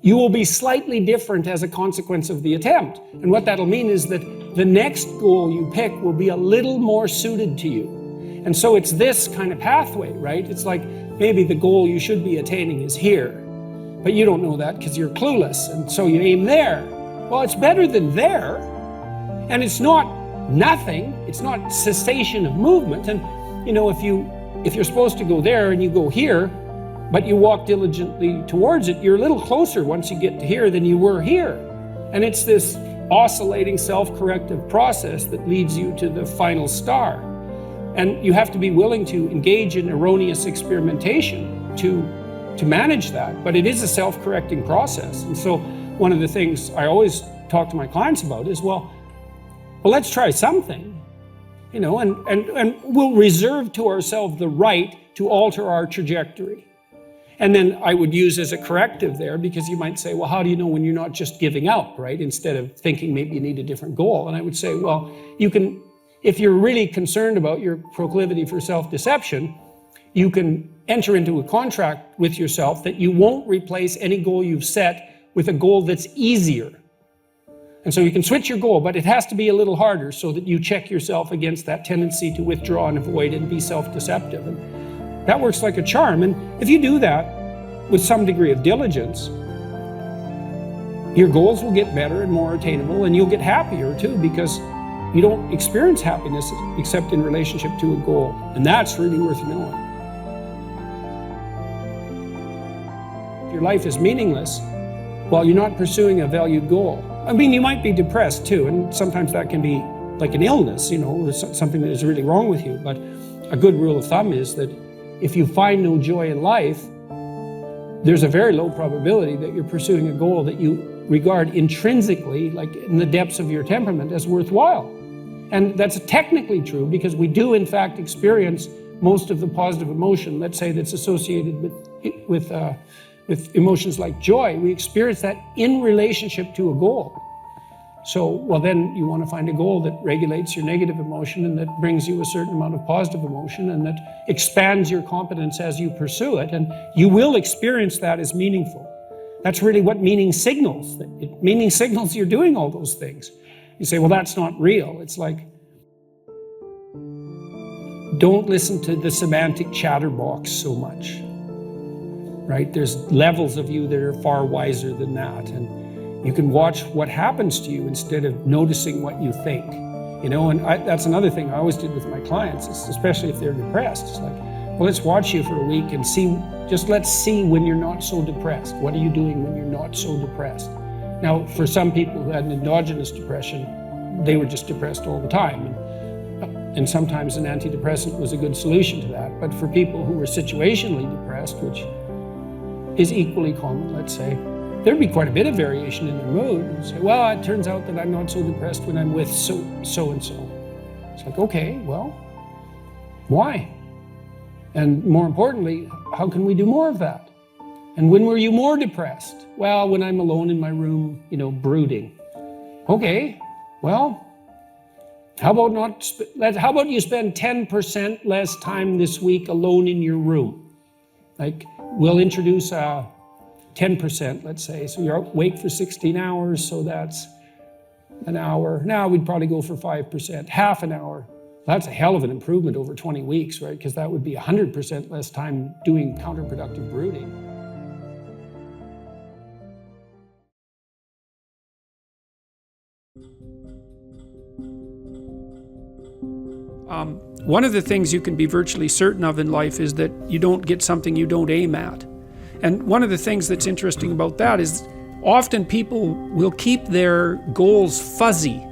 You will be slightly different as a consequence of the attempt. And what that'll mean is that the next goal you pick will be a little more suited to you. And so it's this kind of pathway, right? It's like maybe the goal you should be attaining is here, but you don't know that because you're clueless. And so you aim there. Well, it's better than there. And it's not nothing. It's not cessation of movement. And, you know, if you're supposed to go there and you go here, but you walk diligently towards it, you're a little closer once you get to here than you were here. And it's this oscillating self-corrective process that leads you to the final star. And you have to be willing to engage in erroneous experimentation to manage that, but it is a self-correcting process. And so one of the things I always talk to my clients about is, well, let's try something, you know, and we'll reserve to ourselves the right to alter our trajectory. And then I would use as a corrective there, because you might say, well, how do you know when you're not just giving up, right? Instead of thinking maybe you need a different goal. And I would say, well, you can, if you're really concerned about your proclivity for self-deception, you can enter into a contract with yourself that you won't replace any goal you've set with a goal that's easier. And so you can switch your goal, but it has to be a little harder so that you check yourself against that tendency to withdraw and avoid and be self-deceptive. And that works like a charm. And if you do that with some degree of diligence, your goals will get better and more attainable, and you'll get happier too, because you don't experience happiness except in relationship to a goal. And that's really worth knowing. If your life is meaningless, well, you're not pursuing a valued goal. I mean, you might be depressed too, and sometimes that can be like an illness, you know, something that is really wrong with you. But a good rule of thumb is that if you find no joy in life, there's a very low probability that you're pursuing a goal that you regard intrinsically, like in the depths of your temperament, as worthwhile. And that's technically true, because we do in fact experience most of the positive emotion, let's say, that's associated with emotions like joy. We experience that in relationship to a goal. So, well, then you want to find a goal that regulates your negative emotion and that brings you a certain amount of positive emotion and that expands your competence as you pursue it. And you will experience that as meaningful. That's really what meaning signals. Meaning signals you're doing all those things. You say, well, that's not real. It's like, don't listen to the semantic chatterbox so much, right? There's levels of you that are far wiser than that. And You can watch what happens to you instead of noticing what you think. You know, and that's another thing I always did with my clients, especially if they're depressed. It's like, well, let's watch you for a week and see, let's see when you're not so depressed. What are you doing when you're not so depressed? Now, for some people who had an endogenous depression, they were just depressed all the time. And sometimes an antidepressant was a good solution to that. But for people who were situationally depressed, which is equally common, let's say, there'd be quite a bit of variation in their mood. And say, well, it turns out that I'm not so depressed when I'm with so-and-so. It's like, okay, well, why? And more importantly, how can we do more of that? And when were you more depressed? Well, when I'm alone in my room, you know, brooding. Okay, well, how about you spend 10% less time this week alone in your room? Like, we'll introduce 10%, let's say. So you're awake for 16 hours, so that's an hour. Now we'd probably go for 5%, half an hour. That's a hell of an improvement over 20 weeks, right? Because that would be 100% less time doing counterproductive brooding. One of the things you can be virtually certain of in life is that you don't get something you don't aim at. And one of the things that's interesting about that is often people will keep their goals fuzzy.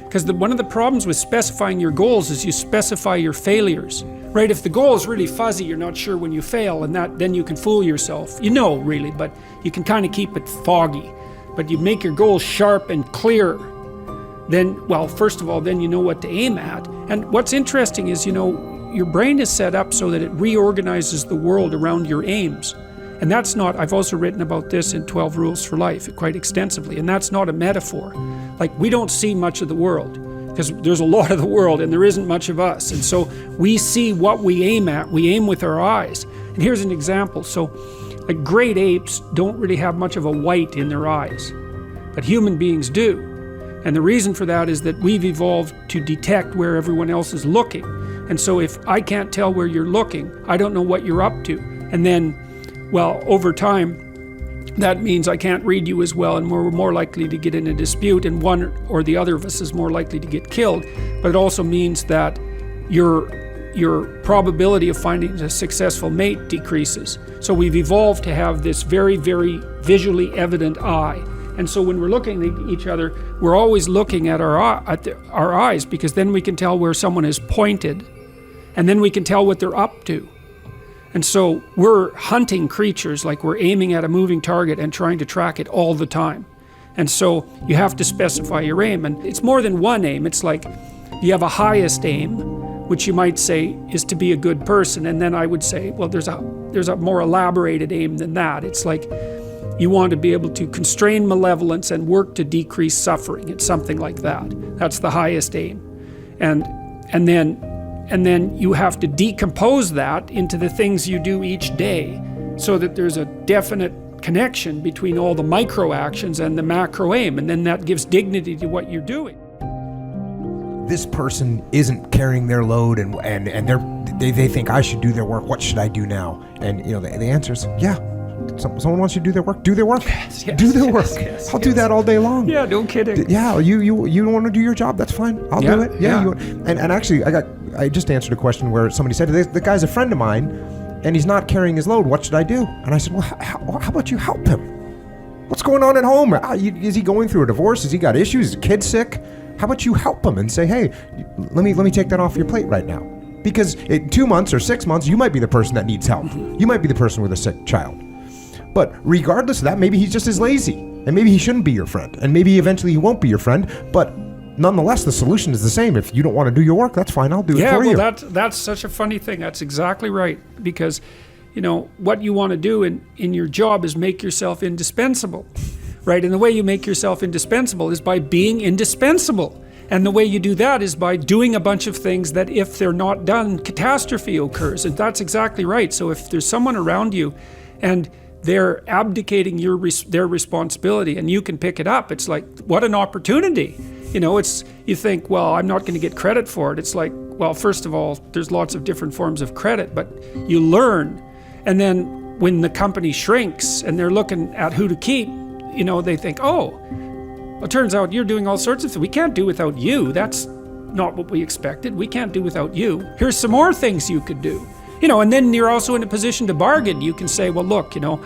Because one of the problems with specifying your goals is you specify your failures. Right? If the goal is really fuzzy, you're not sure when you fail, and then you can fool yourself. You know, really, but you can kind of keep it foggy. But you make your goals sharp and clear. Then, well, first of all, then you know what to aim at. And what's interesting is, you know, your brain is set up so that it reorganizes the world around your aims. And that's not, I've also written about this in 12 Rules for Life quite extensively, and that's not a metaphor. Like, we don't see much of the world, because there's a lot of the world and there isn't much of us. And so we see what we aim at, we aim with our eyes. And here's an example. So, like, great apes don't really have much of a white in their eyes, but human beings do. And the reason for that is that we've evolved to detect where everyone else is looking. And so if I can't tell where you're looking, I don't know what you're up to. And then, well, over time, that means I can't read you as well, and we're more likely to get in a dispute, and one or the other of us is more likely to get killed. But it also means that your probability of finding a successful mate decreases. So we've evolved to have this very, very visually evident eye. And so when we're looking at each other, we're always looking at our eyes, because then we can tell where someone is pointed, and then we can tell what they're up to. And so we're hunting creatures, like we're aiming at a moving target and trying to track it all the time. And so you have to specify your aim. And it's more than one aim. It's like you have a highest aim, which you might say is to be a good person. And then I would say, well, there's a more elaborated aim than that. It's like you want to be able to constrain malevolence and work to decrease suffering. It's something like that. That's the highest aim. And then you have to decompose that into the things you do each day, so that there's a definite connection between all the micro actions and the macro aim, and then that gives dignity to what you're doing. This person isn't carrying their load, and they think I should do their work. What should I do now? And you know, the answer is, yeah. Someone wants you to do their work. Do their work. Yes, do their work. Yes, I'll do that all day long. Yeah, no kidding. Yeah, you don't want to do your job. That's fine. I'll do it. Yeah. And actually, I just answered a question where somebody said, the guy's a friend of mine, and he's not carrying his load. What should I do? And I said, well, how about you help him? What's going on at home? Is he going through a divorce? Has he got issues? Is a kid sick? How about you help him and say, hey, let me take that off your plate right now? Because in 2 months or 6 months, you might be the person that needs help. You might be the person with a sick child. But regardless of that, maybe he's just as lazy, and maybe he shouldn't be your friend, and maybe eventually he won't be your friend. But nonetheless, the solution is the same. If you don't want to do your work, that's fine. I'll do it for you. Yeah, well, that's such a funny thing. That's exactly right. Because, you know, what you want to do in your job is make yourself indispensable, right? And the way you make yourself indispensable is by being indispensable. And the way you do that is by doing a bunch of things that, if they're not done, catastrophe occurs. And that's exactly right. So if there's someone around you and they're abdicating their responsibility and you can pick it up, it's like, what an opportunity. You know, you think, well, I'm not going to get credit for it. It's like, well, first of all, there's lots of different forms of credit, but you learn. And then when the company shrinks and they're looking at who to keep, you know, they think, oh, it turns out you're doing all sorts of things. We can't do without you. That's not what we expected. We can't do without you. Here's some more things you could do. You know, and then you're also in a position to bargain. You can say, well, look, you know,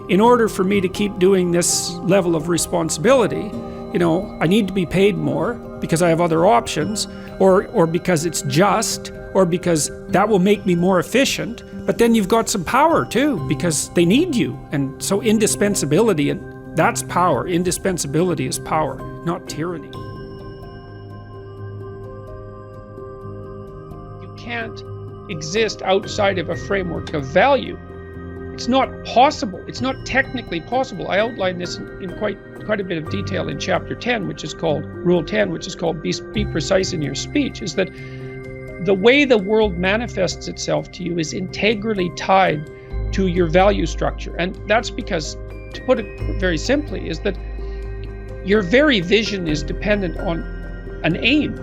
in order for me to keep doing this level of responsibility, you know, I need to be paid more because I have other options, or because it's just, or because that will make me more efficient. But then you've got some power too, because they need you. And so indispensability, and that's power. Indispensability is power, not tyranny. You can't exist outside of a framework of value. It's not possible. It's not technically possible. I outline this in quite a bit of detail in chapter 10, which is called Rule 10, which is called Be Precise in Your Speech, is that the way the world manifests itself to you is integrally tied to your value structure. And that's because, to put it very simply, is that your very vision is dependent on an aim.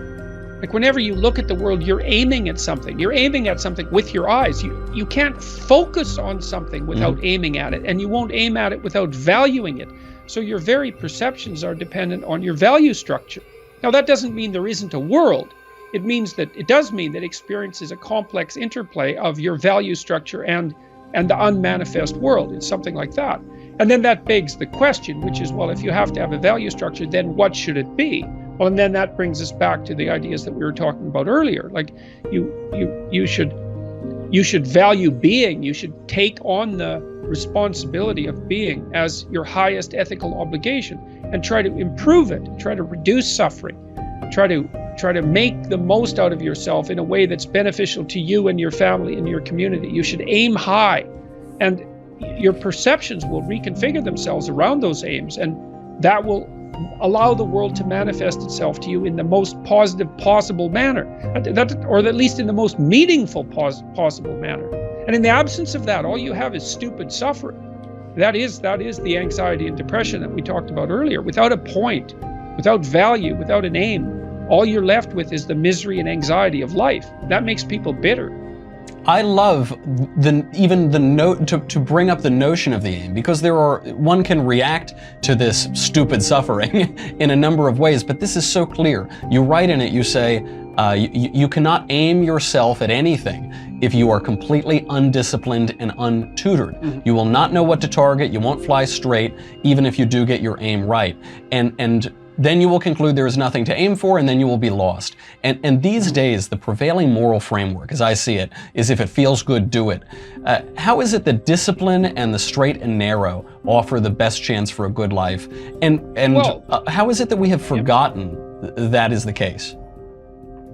Like whenever you look at the world, you're aiming at something. You're aiming at something with your eyes. You can't focus on something without aiming at it, and you won't aim at it without valuing it. So your very perceptions are dependent on your value structure. Now that doesn't mean there isn't a world. It does mean that experience is a complex interplay of your value structure and the unmanifest world. It's something like that. And then that begs the question, which is, well, if you have to have a value structure, then what should it be? Well, and then that brings us back to the ideas that we were talking about earlier. Like you should value being. You should take on the responsibility of being as your highest ethical obligation and try to improve it, try to reduce suffering, try to make the most out of yourself in a way that's beneficial to you and your family and your community. You should aim high, and your perceptions will reconfigure themselves around those aims, and that will allow the world to manifest itself to you in the most positive possible manner, or at least in the most meaningful possible manner. And in the absence of that, all you have is stupid suffering. That is the anxiety and depression that we talked about earlier. Without a point, without value, without an aim, all you're left with is the misery and anxiety of life. That makes people bitter. I love to bring up the notion of the aim, because one can react to this stupid suffering in a number of ways, but this is so clear. You write in it, you say, you cannot aim yourself at anything if you are completely undisciplined and untutored. You will not know what to target, you won't fly straight, even if you do get your aim right. And then you will conclude there is nothing to aim for, and then you will be lost. And these days, the prevailing moral framework, as I see it, is if it feels good, do it. How is it that discipline and the straight and narrow offer the best chance for a good life? And how is it that we have forgotten that is the case?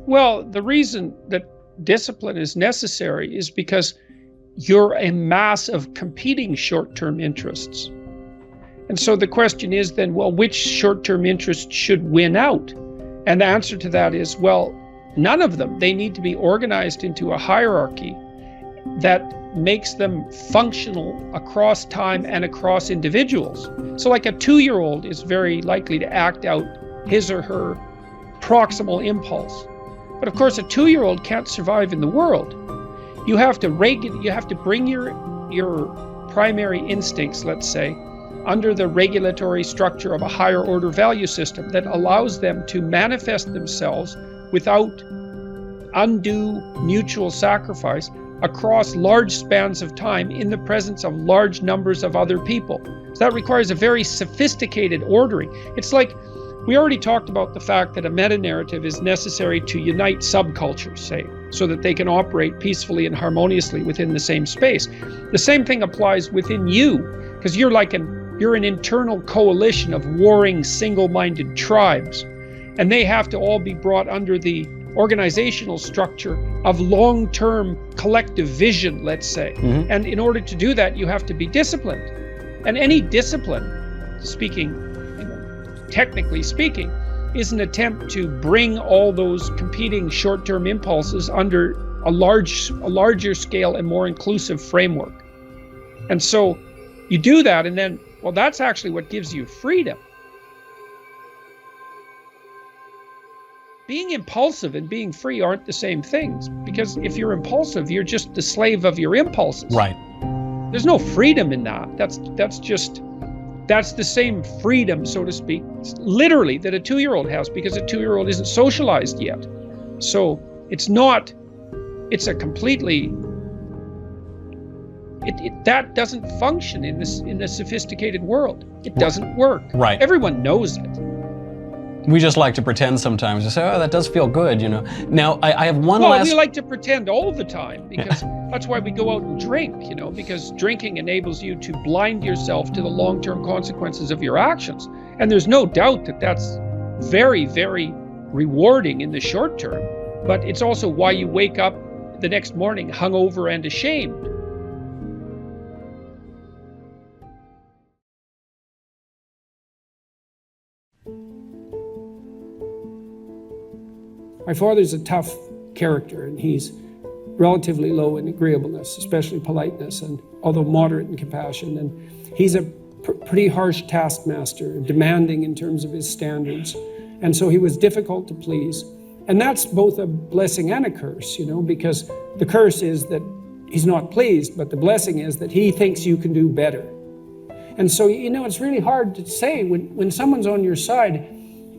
Well, the reason that discipline is necessary is because you're a mass of competing short-term interests. And so the question is then, well, which short-term interests should win out? And the answer to that is, well, none of them. They need to be organized into a hierarchy that makes them functional across time and across individuals. So like a 2-year-old is very likely to act out his or her proximal impulse. But of course, a 2-year-old can't survive in the world. You have to bring your primary instincts, let's say, under the regulatory structure of a higher order value system that allows them to manifest themselves without undue mutual sacrifice across large spans of time in the presence of large numbers of other people. So that requires a very sophisticated ordering. It's like, we already talked about the fact that a meta-narrative is necessary to unite subcultures, say, so that they can operate peacefully and harmoniously within the same space. The same thing applies within you, because you're an internal coalition of warring, single-minded tribes, and they have to all be brought under the organizational structure of long-term collective vision, let's say. And in order to do that, you have to be disciplined. And any discipline, technically speaking, is an attempt to bring all those competing short-term impulses under a larger scale and more inclusive framework. And so you do that, and then, well, that's actually what gives you freedom. Being impulsive and being free aren't the same things, because if you're impulsive, you're just the slave of your impulses. Right. There's no freedom in that. That's just that's the same freedom, so to speak, literally, that a 2-year-old has, because a 2-year-old isn't socialized yet. So it's a completely, that doesn't function in the sophisticated world. It doesn't work. Right. Everyone knows it. We just like to pretend sometimes and say, oh, that does feel good, you know. Now, I have one Well, last... we like to pretend all the time, because that's why we go out and drink, you know, because drinking enables you to blind yourself to the long-term consequences of your actions. And there's no doubt that that's very, very rewarding in the short term, but it's also why you wake up the next morning hungover and ashamed. My father's a tough character, and he's relatively low in agreeableness, especially politeness, and although moderate in compassion. And he's a pretty harsh taskmaster, demanding in terms of his standards. And so he was difficult to please. And that's both a blessing and a curse, you know, because the curse is that he's not pleased, but the blessing is that he thinks you can do better. And so, you know, it's really hard to say when someone's on your side,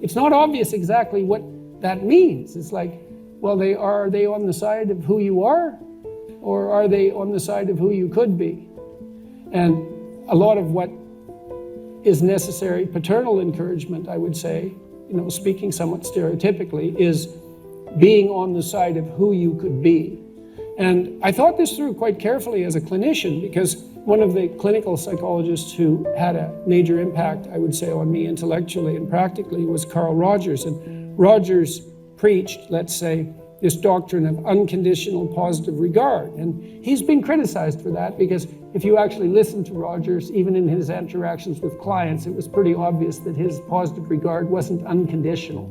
it's not obvious exactly what that means. It's like, well, are they on the side of who you are, or are they on the side of who you could be? And a lot of what is necessary paternal encouragement, I would say, you know, speaking somewhat stereotypically, is being on the side of who you could be. And I thought this through quite carefully as a clinician, because one of the clinical psychologists who had a major impact, I would say, on me intellectually and practically was Carl Rogers. And Rogers preached, let's say, this doctrine of unconditional positive regard. And he's been criticized for that, because if you actually listen to Rogers, even in his interactions with clients, it was pretty obvious that his positive regard wasn't unconditional.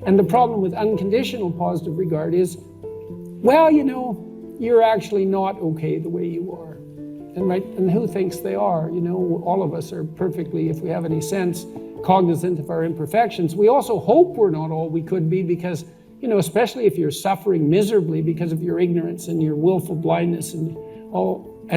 And the problem with unconditional positive regard is, well, you know, you're actually not okay the way you are. And right, and who thinks they are? You know, all of us are perfectly, if we have any sense, cognizant of our imperfections. We also hope we're not all we could be, because, you know, especially if you're suffering miserably because of your ignorance and your willful blindness and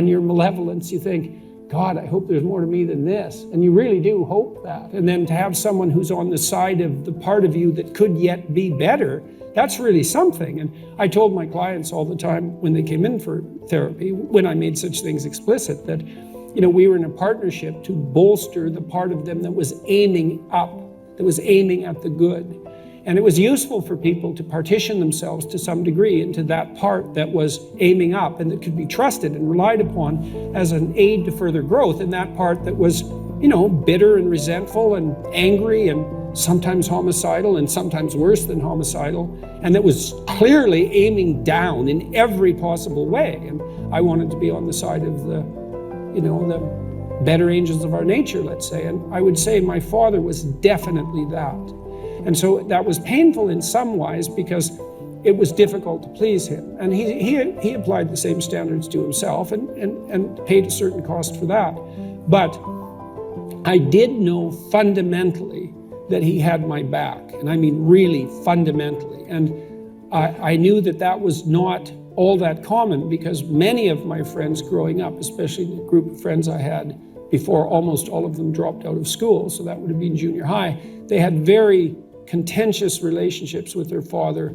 your malevolence, you think, God, I hope there's more to me than this. And you really do hope that. And then to have someone who's on the side of the part of you that could yet be better, that's really something. And I told my clients all the time when they came in for therapy, when I made such things explicit, that, you know, we were in a partnership to bolster the part of them that was aiming up, that was aiming at the good. And it was useful for people to partition themselves to some degree into that part that was aiming up and that could be trusted and relied upon as an aid to further growth, and that part that was, you know, bitter and resentful and angry and sometimes homicidal and sometimes worse than homicidal, and that was clearly aiming down in every possible way. And I wanted to be on the side of the, you know, the better angels of our nature, let's say. And I would say my father was definitely that. And so that was painful in some ways, because it was difficult to please him. And he applied the same standards to himself and paid a certain cost for that. But I did know fundamentally that he had my back, and I mean really fundamentally. And I knew that that was not all that common, because many of my friends growing up, especially the group of friends I had before almost all of them dropped out of school, so that would have been junior high, they had very contentious relationships with their father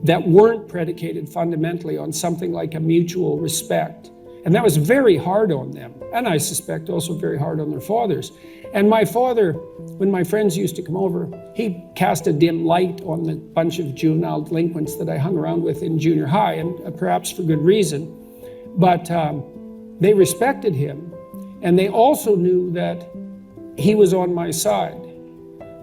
that weren't predicated fundamentally on something like a mutual respect. And that was very hard on them, and I suspect also very hard on their fathers. And my father, when my friends used to come over, he cast a dim light on the bunch of juvenile delinquents that I hung around with in junior high, and perhaps for good reason. But they respected him, and they also knew that he was on my side.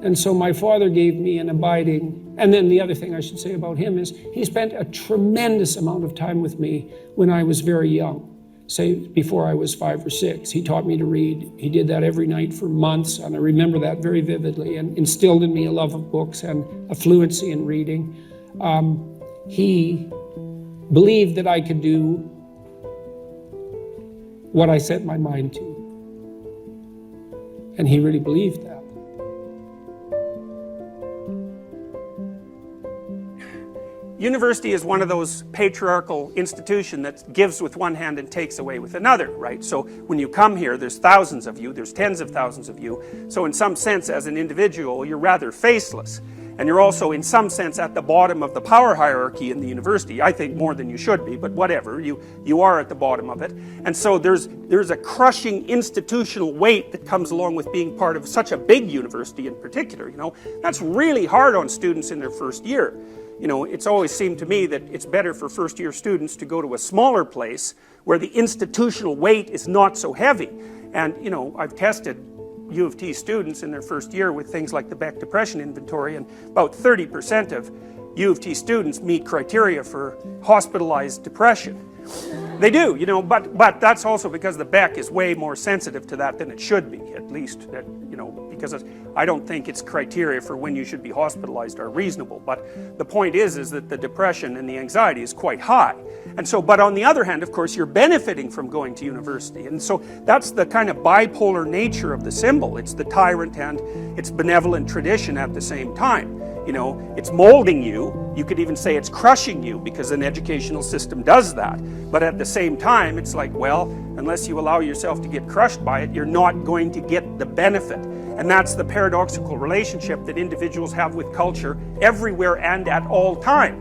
And so my father gave me an abiding, and then the other thing I should say about him is he spent a tremendous amount of time with me when I was very young, say before I was 5 or 6. He taught me to read. He did that every night for months, and I remember that very vividly, and instilled in me a love of books and a fluency in reading. He believed that I could do what I set my mind to. And he really believed that. university is one of those patriarchal institutions that gives with one hand and takes away with another, right? So when you come here, there's thousands of you, there's tens of thousands of you. So in some sense, as an individual, you're rather faceless. And you're also, in some sense, at the bottom of the power hierarchy in the university. I think more than you should be, but whatever. You are at the bottom of it. And so there's a crushing institutional weight that comes along with being part of such a big university in particular, you know. That's really hard on students in their first year. You know, it's always seemed to me that it's better for first-year students to go to a smaller place where the institutional weight is not so heavy. And, you know, I've tested U of T students in their first year with things like the Beck Depression Inventory, and about 30% of U of T students meet criteria for hospitalized depression. They do, you know, but that's also because the Beck is way more sensitive to that than it should be, at least, that, you know, because I don't think its criteria for when you should be hospitalized are reasonable. But the point is that the depression and the anxiety is quite high. And so, but on the other hand, of course, you're benefiting from going to university. And so that's the kind of bipolar nature of the symbol. It's the tyrant and it's benevolent tradition at the same time. You know, it's molding you. You could even say it's crushing you, because an educational system does that. But at the same time, it's like, well, unless you allow yourself to get crushed by it, you're not going to get the benefit. And that's the paradoxical relationship that individuals have with culture everywhere and at all time.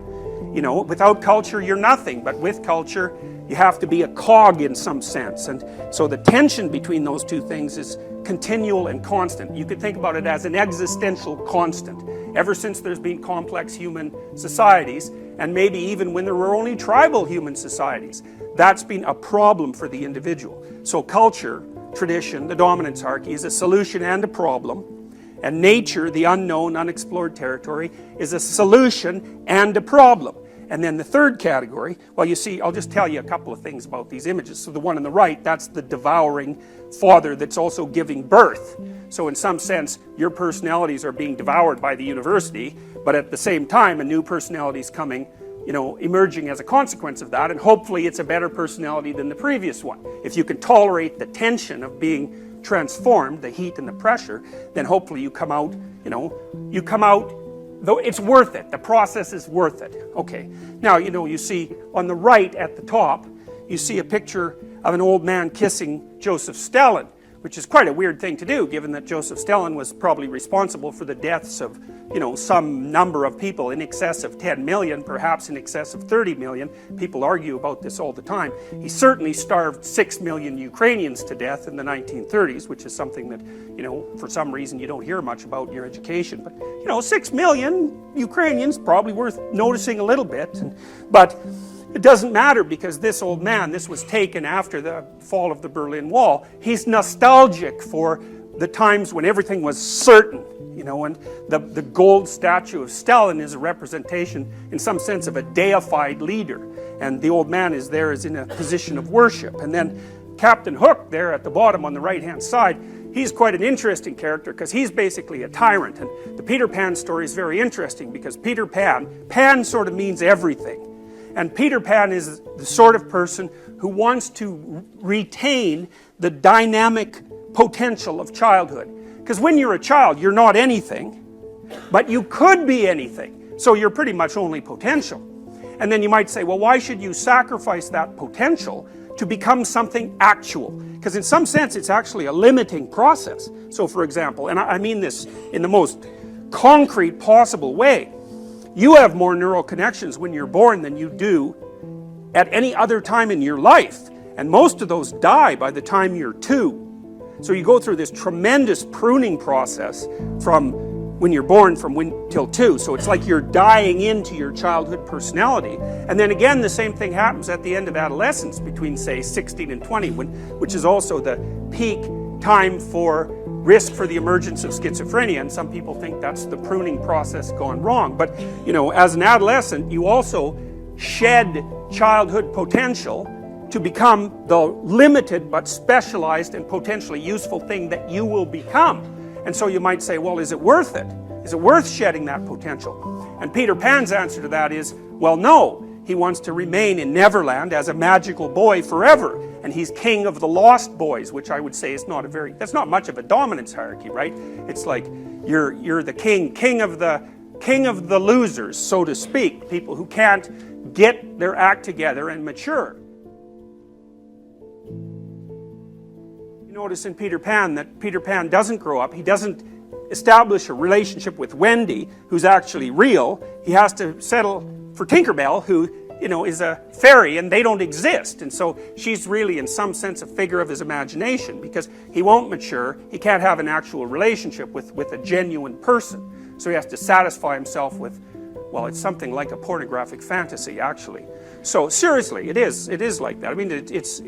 You know, without culture, you're nothing. But with culture, you have to be a cog in some sense. And so the tension between those two things is continual and constant. You could think about it as an existential constant. Ever since there's been complex human societies, and maybe even when there were only tribal human societies, that's been a problem for the individual. So culture, tradition, the dominance hierarchy is a solution and a problem. And nature, the unknown, unexplored territory, is a solution and a problem. And then the third category, well, you see, I'll just tell you a couple of things about these images. So the one on the right, that's the devouring father that's also giving birth. So in some sense, your personalities are being devoured by the university, but at the same time, a new personality is coming, you know, emerging as a consequence of that, and hopefully it's a better personality than the previous one. If you can tolerate the tension of being transformed, the heat and the pressure, then hopefully you come out, you know, though it's worth it. The process is worth it. Okay. Now, you know, you see on the right at the top, you see a picture of an old man kissing Joseph Stalin, which is quite a weird thing to do, given that Joseph Stalin was probably responsible for the deaths of, you know, some number of people, in excess of 10 million, perhaps in excess of 30 million. People argue about this all the time. He certainly starved 6 million Ukrainians to death in the 1930s, which is something that, you know, for some reason you don't hear much about in your education. But, you know, 6 million Ukrainians, probably worth noticing a little bit. But it doesn't matter, because this old man, this was taken after the fall of the Berlin Wall. He's nostalgic for the times when everything was certain, you know, and the gold statue of Stalin is a representation, in some sense, of a deified leader. And the old man is there as in a position of worship. And then Captain Hook there at the bottom on the right-hand side, he's quite an interesting character, because he's basically a tyrant. And the Peter Pan story is very interesting, because Peter Pan sort of means everything. And Peter Pan is the sort of person who wants to retain the dynamic potential of childhood. Because when you're a child, you're not anything, but you could be anything. So you're pretty much only potential. And then you might say, well, why should you sacrifice that potential to become something actual? Because in some sense, it's actually a limiting process. So for example, and I mean this in the most concrete possible way, you have more neural connections when you're born than you do at any other time in your life. And most of those die by the time you're 2. So you go through this tremendous pruning process from when you're born till 2. So it's like you're dying into your childhood personality. And then again, the same thing happens at the end of adolescence between, say, 16 and 20, which is also the peak time for risk for the emergence of schizophrenia, and some people think that's the pruning process gone wrong. But, you know, as an adolescent, you also shed childhood potential to become the limited but specialized and potentially useful thing that you will become. And so you might say, well, is it worth it? Is it worth shedding that potential? And Peter Pan's answer to that is, well, no. He wants to remain in Neverland as a magical boy forever. And he's king of the lost boys, which I would say is that's not much of a dominance hierarchy, right? It's like you're the king of the king of the losers, so to speak, people who can't get their act together and mature. You notice in Peter Pan that Peter Pan doesn't grow up. He doesn't establish a relationship with Wendy, who's actually real. He has to settle for Tinkerbell, who, you know, is a fairy, and they don't exist. And so she's really, in some sense, a figure of his imagination, because he won't mature. He can't have an actual relationship with a genuine person. So he has to satisfy himself with, well, it's something like a pornographic fantasy, actually. So seriously, it is like that. I mean, it's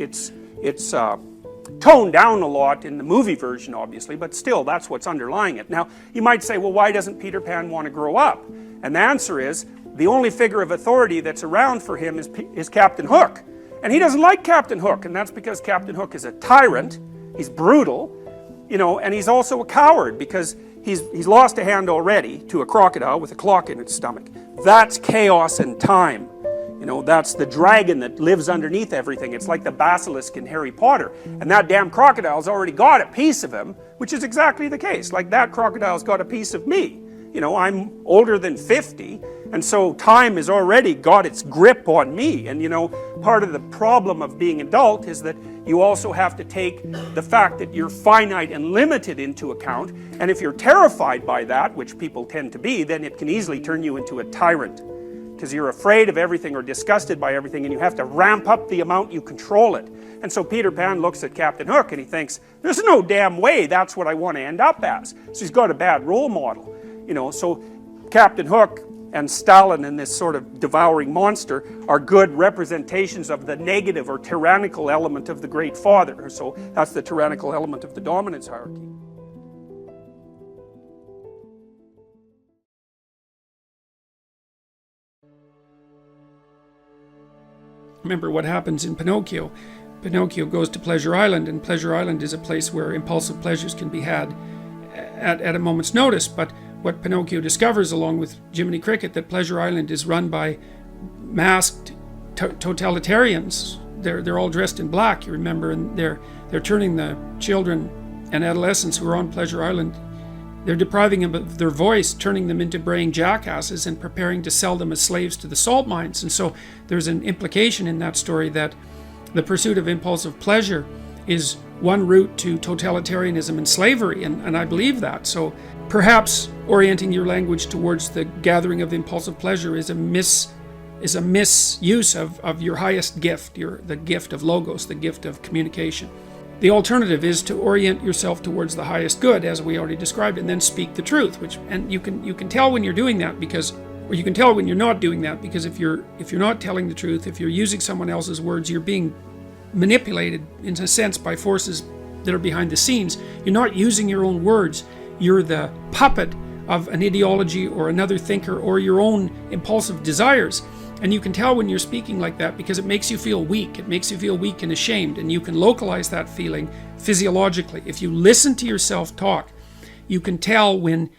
toned down a lot in the movie version, obviously, but still, that's what's underlying it. Now, you might say, well, why doesn't Peter Pan want to grow up? And the answer is, the only figure of authority that's around for him is Captain Hook. And he doesn't like Captain Hook, and that's because Captain Hook is a tyrant, he's brutal, you know, and he's also a coward, because he's lost a hand already to a crocodile with a clock in its stomach. That's chaos and time. You know, that's the dragon that lives underneath everything. It's like the basilisk in Harry Potter. And that damn crocodile's already got a piece of him, which is exactly the case. Like, that crocodile's got a piece of me. You know, I'm older than 50, and so time has already got its grip on me. And you know, part of the problem of being adult is that you also have to take the fact that you're finite and limited into account. And if you're terrified by that, which people tend to be, then it can easily turn you into a tyrant, because you're afraid of everything or disgusted by everything, and you have to ramp up the amount you control it. And so Peter Pan looks at Captain Hook and he thinks, there's no damn way that's what I want to end up as. So he's got a bad role model. You know, so Captain Hook and Stalin and this sort of devouring monster are good representations of the negative or tyrannical element of the Great Father. So that's the tyrannical element of the dominance hierarchy. Remember what happens in Pinocchio. Pinocchio goes to Pleasure Island, and Pleasure Island is a place where impulsive pleasures can be had at a moment's notice. But what Pinocchio discovers, along with Jiminy Cricket, that Pleasure Island is run by masked totalitarians. They're all dressed in black, you remember, and they're turning the children and adolescents who are on Pleasure Island, they're depriving them of their voice, turning them into braying jackasses, and preparing to sell them as slaves to the salt mines. And so there's an implication in that story that the pursuit of impulsive pleasure is one route to totalitarianism and slavery, and I believe that. So perhaps orienting your language towards the gathering of impulsive pleasure is a misuse of your highest gift, the gift of logos, the gift of communication. The alternative is to orient yourself towards the highest good, as we already described, and then speak the truth. And you can tell when you're doing that, or you can tell when you're not doing that, because if you're not telling the truth, if you're using someone else's words, you're being manipulated in a sense by forces that are behind the scenes. You're not using your own words. You're the puppet of an ideology or another thinker or your own impulsive desires. And you can tell when you're speaking like that, because it makes you feel weak. It makes you feel weak and ashamed, and you can localize that feeling physiologically. If you listen to yourself talk, you can tell when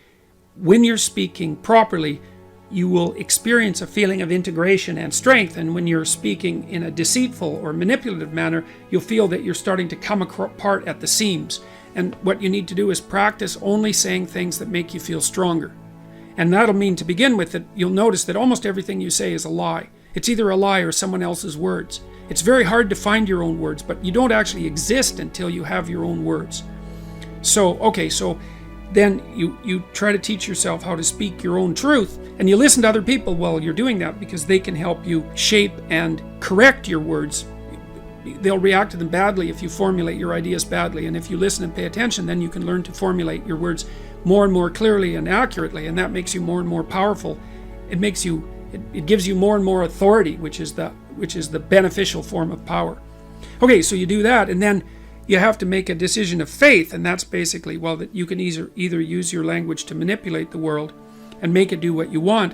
you're speaking properly, you will experience a feeling of integration and strength. And when you're speaking in a deceitful or manipulative manner, you'll feel that you're starting to come apart at the seams. And what you need to do is practice only saying things that make you feel stronger. And that'll mean, to begin with, that you'll notice that almost everything you say is a lie. It's either a lie or someone else's words. It's very hard to find your own words, but you don't actually exist until you have your own words. So then you try to teach yourself how to speak your own truth, and you listen to other people while you're doing that, because they can help you shape and correct your words. They'll react to them badly if you formulate your ideas badly, and if you listen and pay attention, then you can learn to formulate your words more and more clearly and accurately, and that makes you more and more powerful. It gives you more and more authority, which is the beneficial form of power. Okay, so you do that, and then you have to make a decision of faith, and that's basically, well, that you can either use your language to manipulate the world and make it do what you want,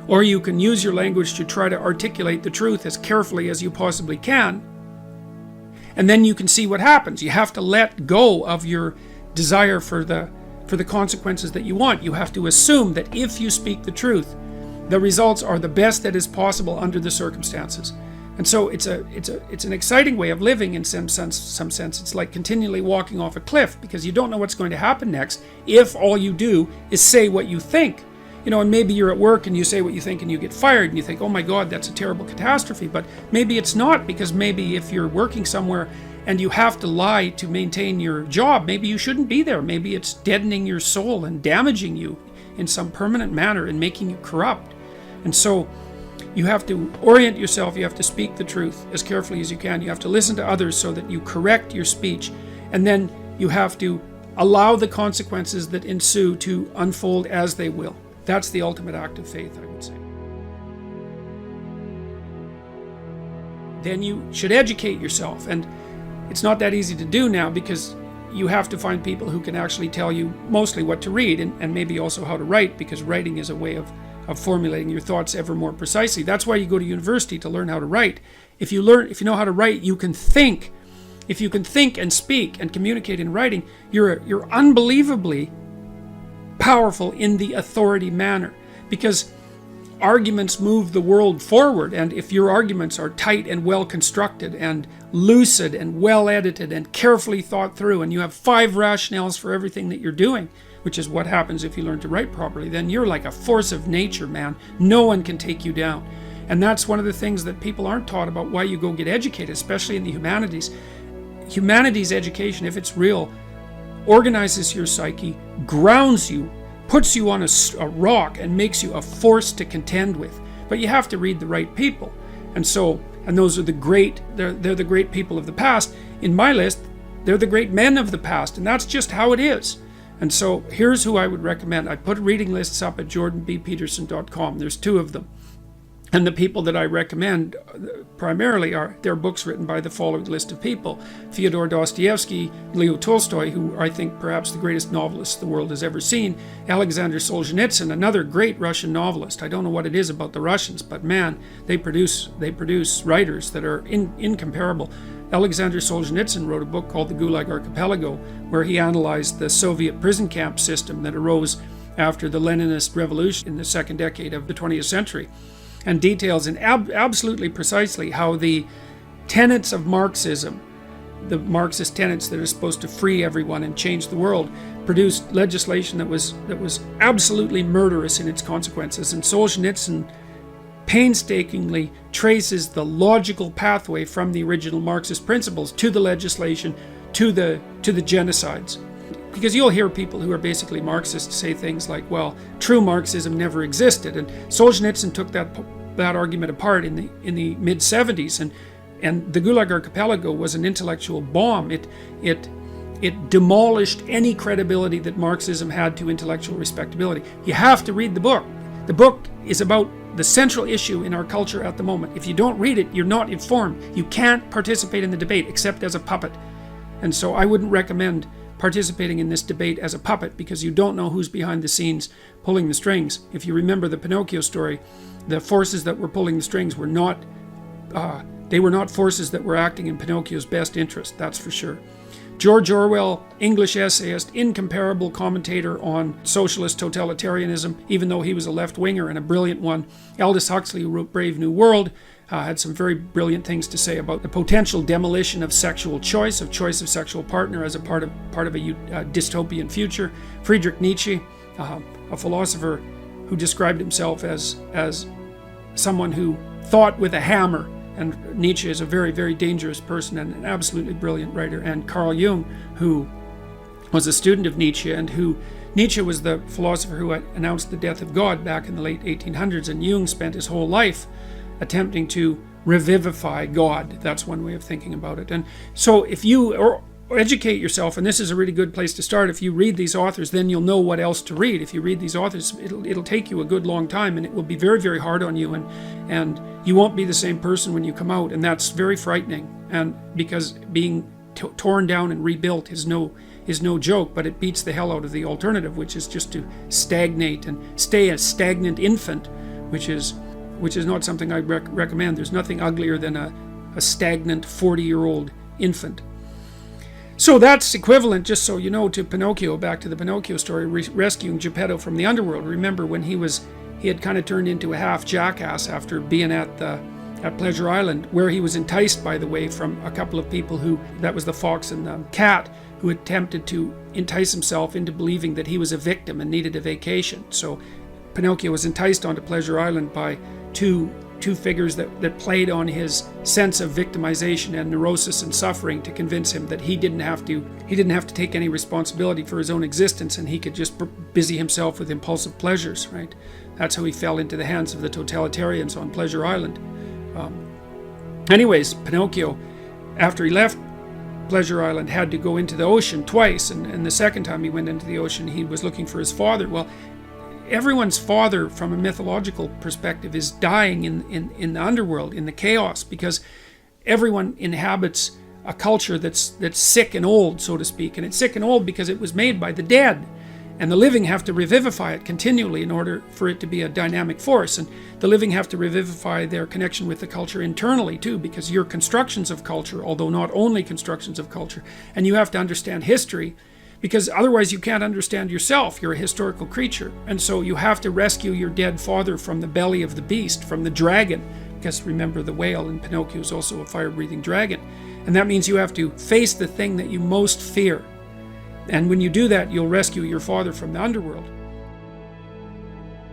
or you can use your language to try to articulate the truth as carefully as you possibly can, and then you can see what happens. You have to let go of your desire for the consequences that you want. You have to assume that if you speak the truth, the results are the best that is possible under the circumstances. And so it's an exciting way of living in some sense. It's like continually walking off a cliff, because you don't know what's going to happen next if all you do is say what you think. you know, and maybe you're at work and you say what you think and you get fired and you think, oh my God, that's a terrible catastrophe. But maybe it's not, because maybe if you're working somewhere and you have to lie to maintain your job, maybe you shouldn't be there. Maybe it's deadening your soul and damaging you in some permanent manner and making you corrupt. And so you have to orient yourself. You have to speak the truth as carefully as you can. You have to listen to others so that you correct your speech. And then you have to allow the consequences that ensue to unfold as they will. That's the ultimate act of faith, I would say. Then you should educate yourself. And it's not that easy to do now, because you have to find people who can actually tell you mostly what to read and maybe also how to write, because writing is a way of formulating your thoughts ever more precisely. That's why you go to university, to learn how to write. If you know how to write, you can think. If you can think and speak and communicate in writing, you're unbelievably powerful in the authority manner, because arguments move the world forward. And if your arguments are tight and well constructed and lucid and well edited and carefully thought through, and you have 5 rationales for everything that you're doing, which is what happens if you learn to write properly, then you're like a force of nature, man. No one can take you down. And that's one of the things that people aren't taught about why you go get educated, especially in the humanities. Humanities education, if it's real, organizes your psyche, grounds you, puts you on a rock, and makes you a force to contend with. But you have to read the right people. And those are the great, they're the great people of the past. In my list, they're the great men of the past, and that's just how it is. And so here's who I would recommend. I put reading lists up at jordanbpeterson.com. There's 2 of them. And the people that I recommend primarily they're books written by the following list of people: Fyodor Dostoevsky, Leo Tolstoy, who I think perhaps the greatest novelist the world has ever seen, Alexander Solzhenitsyn, another great Russian novelist. I don't know what it is about the Russians, but man, they produce writers that are incomparable. Alexander Solzhenitsyn wrote a book called The Gulag Archipelago, where he analyzed the Soviet prison camp system that arose after the Leninist revolution in the second decade of the 20th century, and details absolutely precisely how the tenets of Marxism, the Marxist tenets that are supposed to free everyone and change the world, produced legislation that was absolutely murderous in its consequences. And Solzhenitsyn painstakingly traces the logical pathway from the original Marxist principles to the legislation, to the genocides. Because you'll hear people who are basically Marxists say things like, well, true Marxism never existed. And Solzhenitsyn took that argument apart in the mid-70s, and the Gulag Archipelago was an intellectual bomb. It demolished any credibility that Marxism had to intellectual respectability. You have to read the book. The book is about the central issue in our culture at the moment. If you don't read it, you're not informed. You can't participate in the debate except as a puppet. And so I wouldn't recommend participating in this debate as a puppet, because you don't know who's behind the scenes pulling the strings. If you remember the Pinocchio story, the forces that were pulling the strings were not forces that were acting in Pinocchio's best interest, that's for sure. George Orwell, English essayist, incomparable commentator on socialist totalitarianism, even though he was a left-winger and a brilliant one. Aldous Huxley, who wrote Brave New World, had some very brilliant things to say about the potential demolition of sexual choice of sexual partner as a part of a dystopian future. Friedrich Nietzsche, a philosopher who described himself as someone who thought with a hammer. And Nietzsche is a very, very dangerous person and an absolutely brilliant writer. And Carl Jung, who was a student of Nietzsche, and Nietzsche was the philosopher who had announced the death of God back in the late 1800s, and Jung spent his whole life attempting to revivify God. That's one way of thinking about it. And so if you educate yourself, and this is a really good place to start, if you read these authors, then you'll know what else to read. If you read these authors, it'll take you a good long time, and it will be very, very hard on you, and you won't be the same person when you come out, and that's very frightening. And because being torn down and rebuilt is no joke, but it beats the hell out of the alternative, which is just to stagnate and stay a stagnant infant, which is not something I recommend. There's nothing uglier than a stagnant 40-year-old infant. So that's equivalent, just so you know, to Pinocchio, back to the Pinocchio story, rescuing Geppetto from the underworld. Remember when he had kind of turned into a half jackass after being at Pleasure Island, where he was enticed, by the way, from a couple of people that was the fox and the cat, who attempted to entice himself into believing that he was a victim and needed a vacation. So Pinocchio was enticed onto Pleasure Island by two figures that played on his sense of victimization and neurosis and suffering to convince him that he didn't have to take any responsibility for his own existence, and he could just busy himself with impulsive pleasures, right? That's how he fell into the hands of the totalitarians on Pleasure Island. Anyways, Pinocchio, after he left Pleasure Island, had to go into the ocean twice, and the second time he went into the ocean, he was looking for his father. Well, everyone's father, from a mythological perspective, is dying in the underworld, in the chaos, because everyone inhabits a culture that's sick and old, so to speak. And it's sick and old because it was made by the dead, and the living have to revivify it continually in order for it to be a dynamic force. And the living have to revivify their connection with the culture internally too, because you're constructions of culture, although not only constructions of culture. And you have to understand history, because otherwise you can't understand yourself. You're a historical creature. And so you have to rescue your dead father from the belly of the beast, from the dragon. Because remember, the whale in Pinocchio is also a fire-breathing dragon. And that means you have to face the thing that you most fear. And when you do that, you'll rescue your father from the underworld.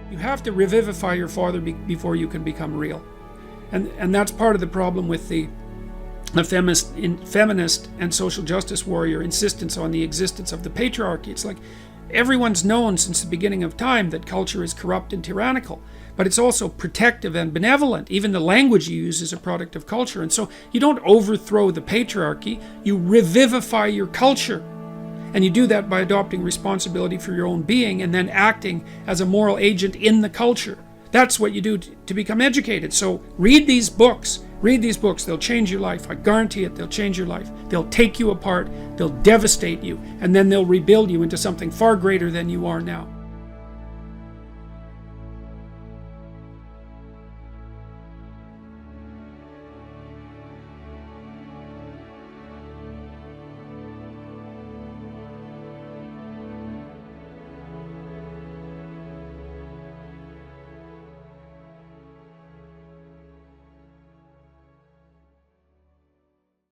You have to revivify your father before you can become real. And that's part of the problem with the feminist and social justice warrior insistence on the existence of the patriarchy. It's like everyone's known since the beginning of time that culture is corrupt and tyrannical, but it's also protective and benevolent. Even the language you use is a product of culture. And so you don't overthrow the patriarchy, you revivify your culture. And you do that by adopting responsibility for your own being and then acting as a moral agent in the culture. That's what you do to become educated. So read these books. Read these books. They'll change your life. I guarantee it. They'll change your life. They'll take you apart. They'll devastate you. And then they'll rebuild you into something far greater than you are now.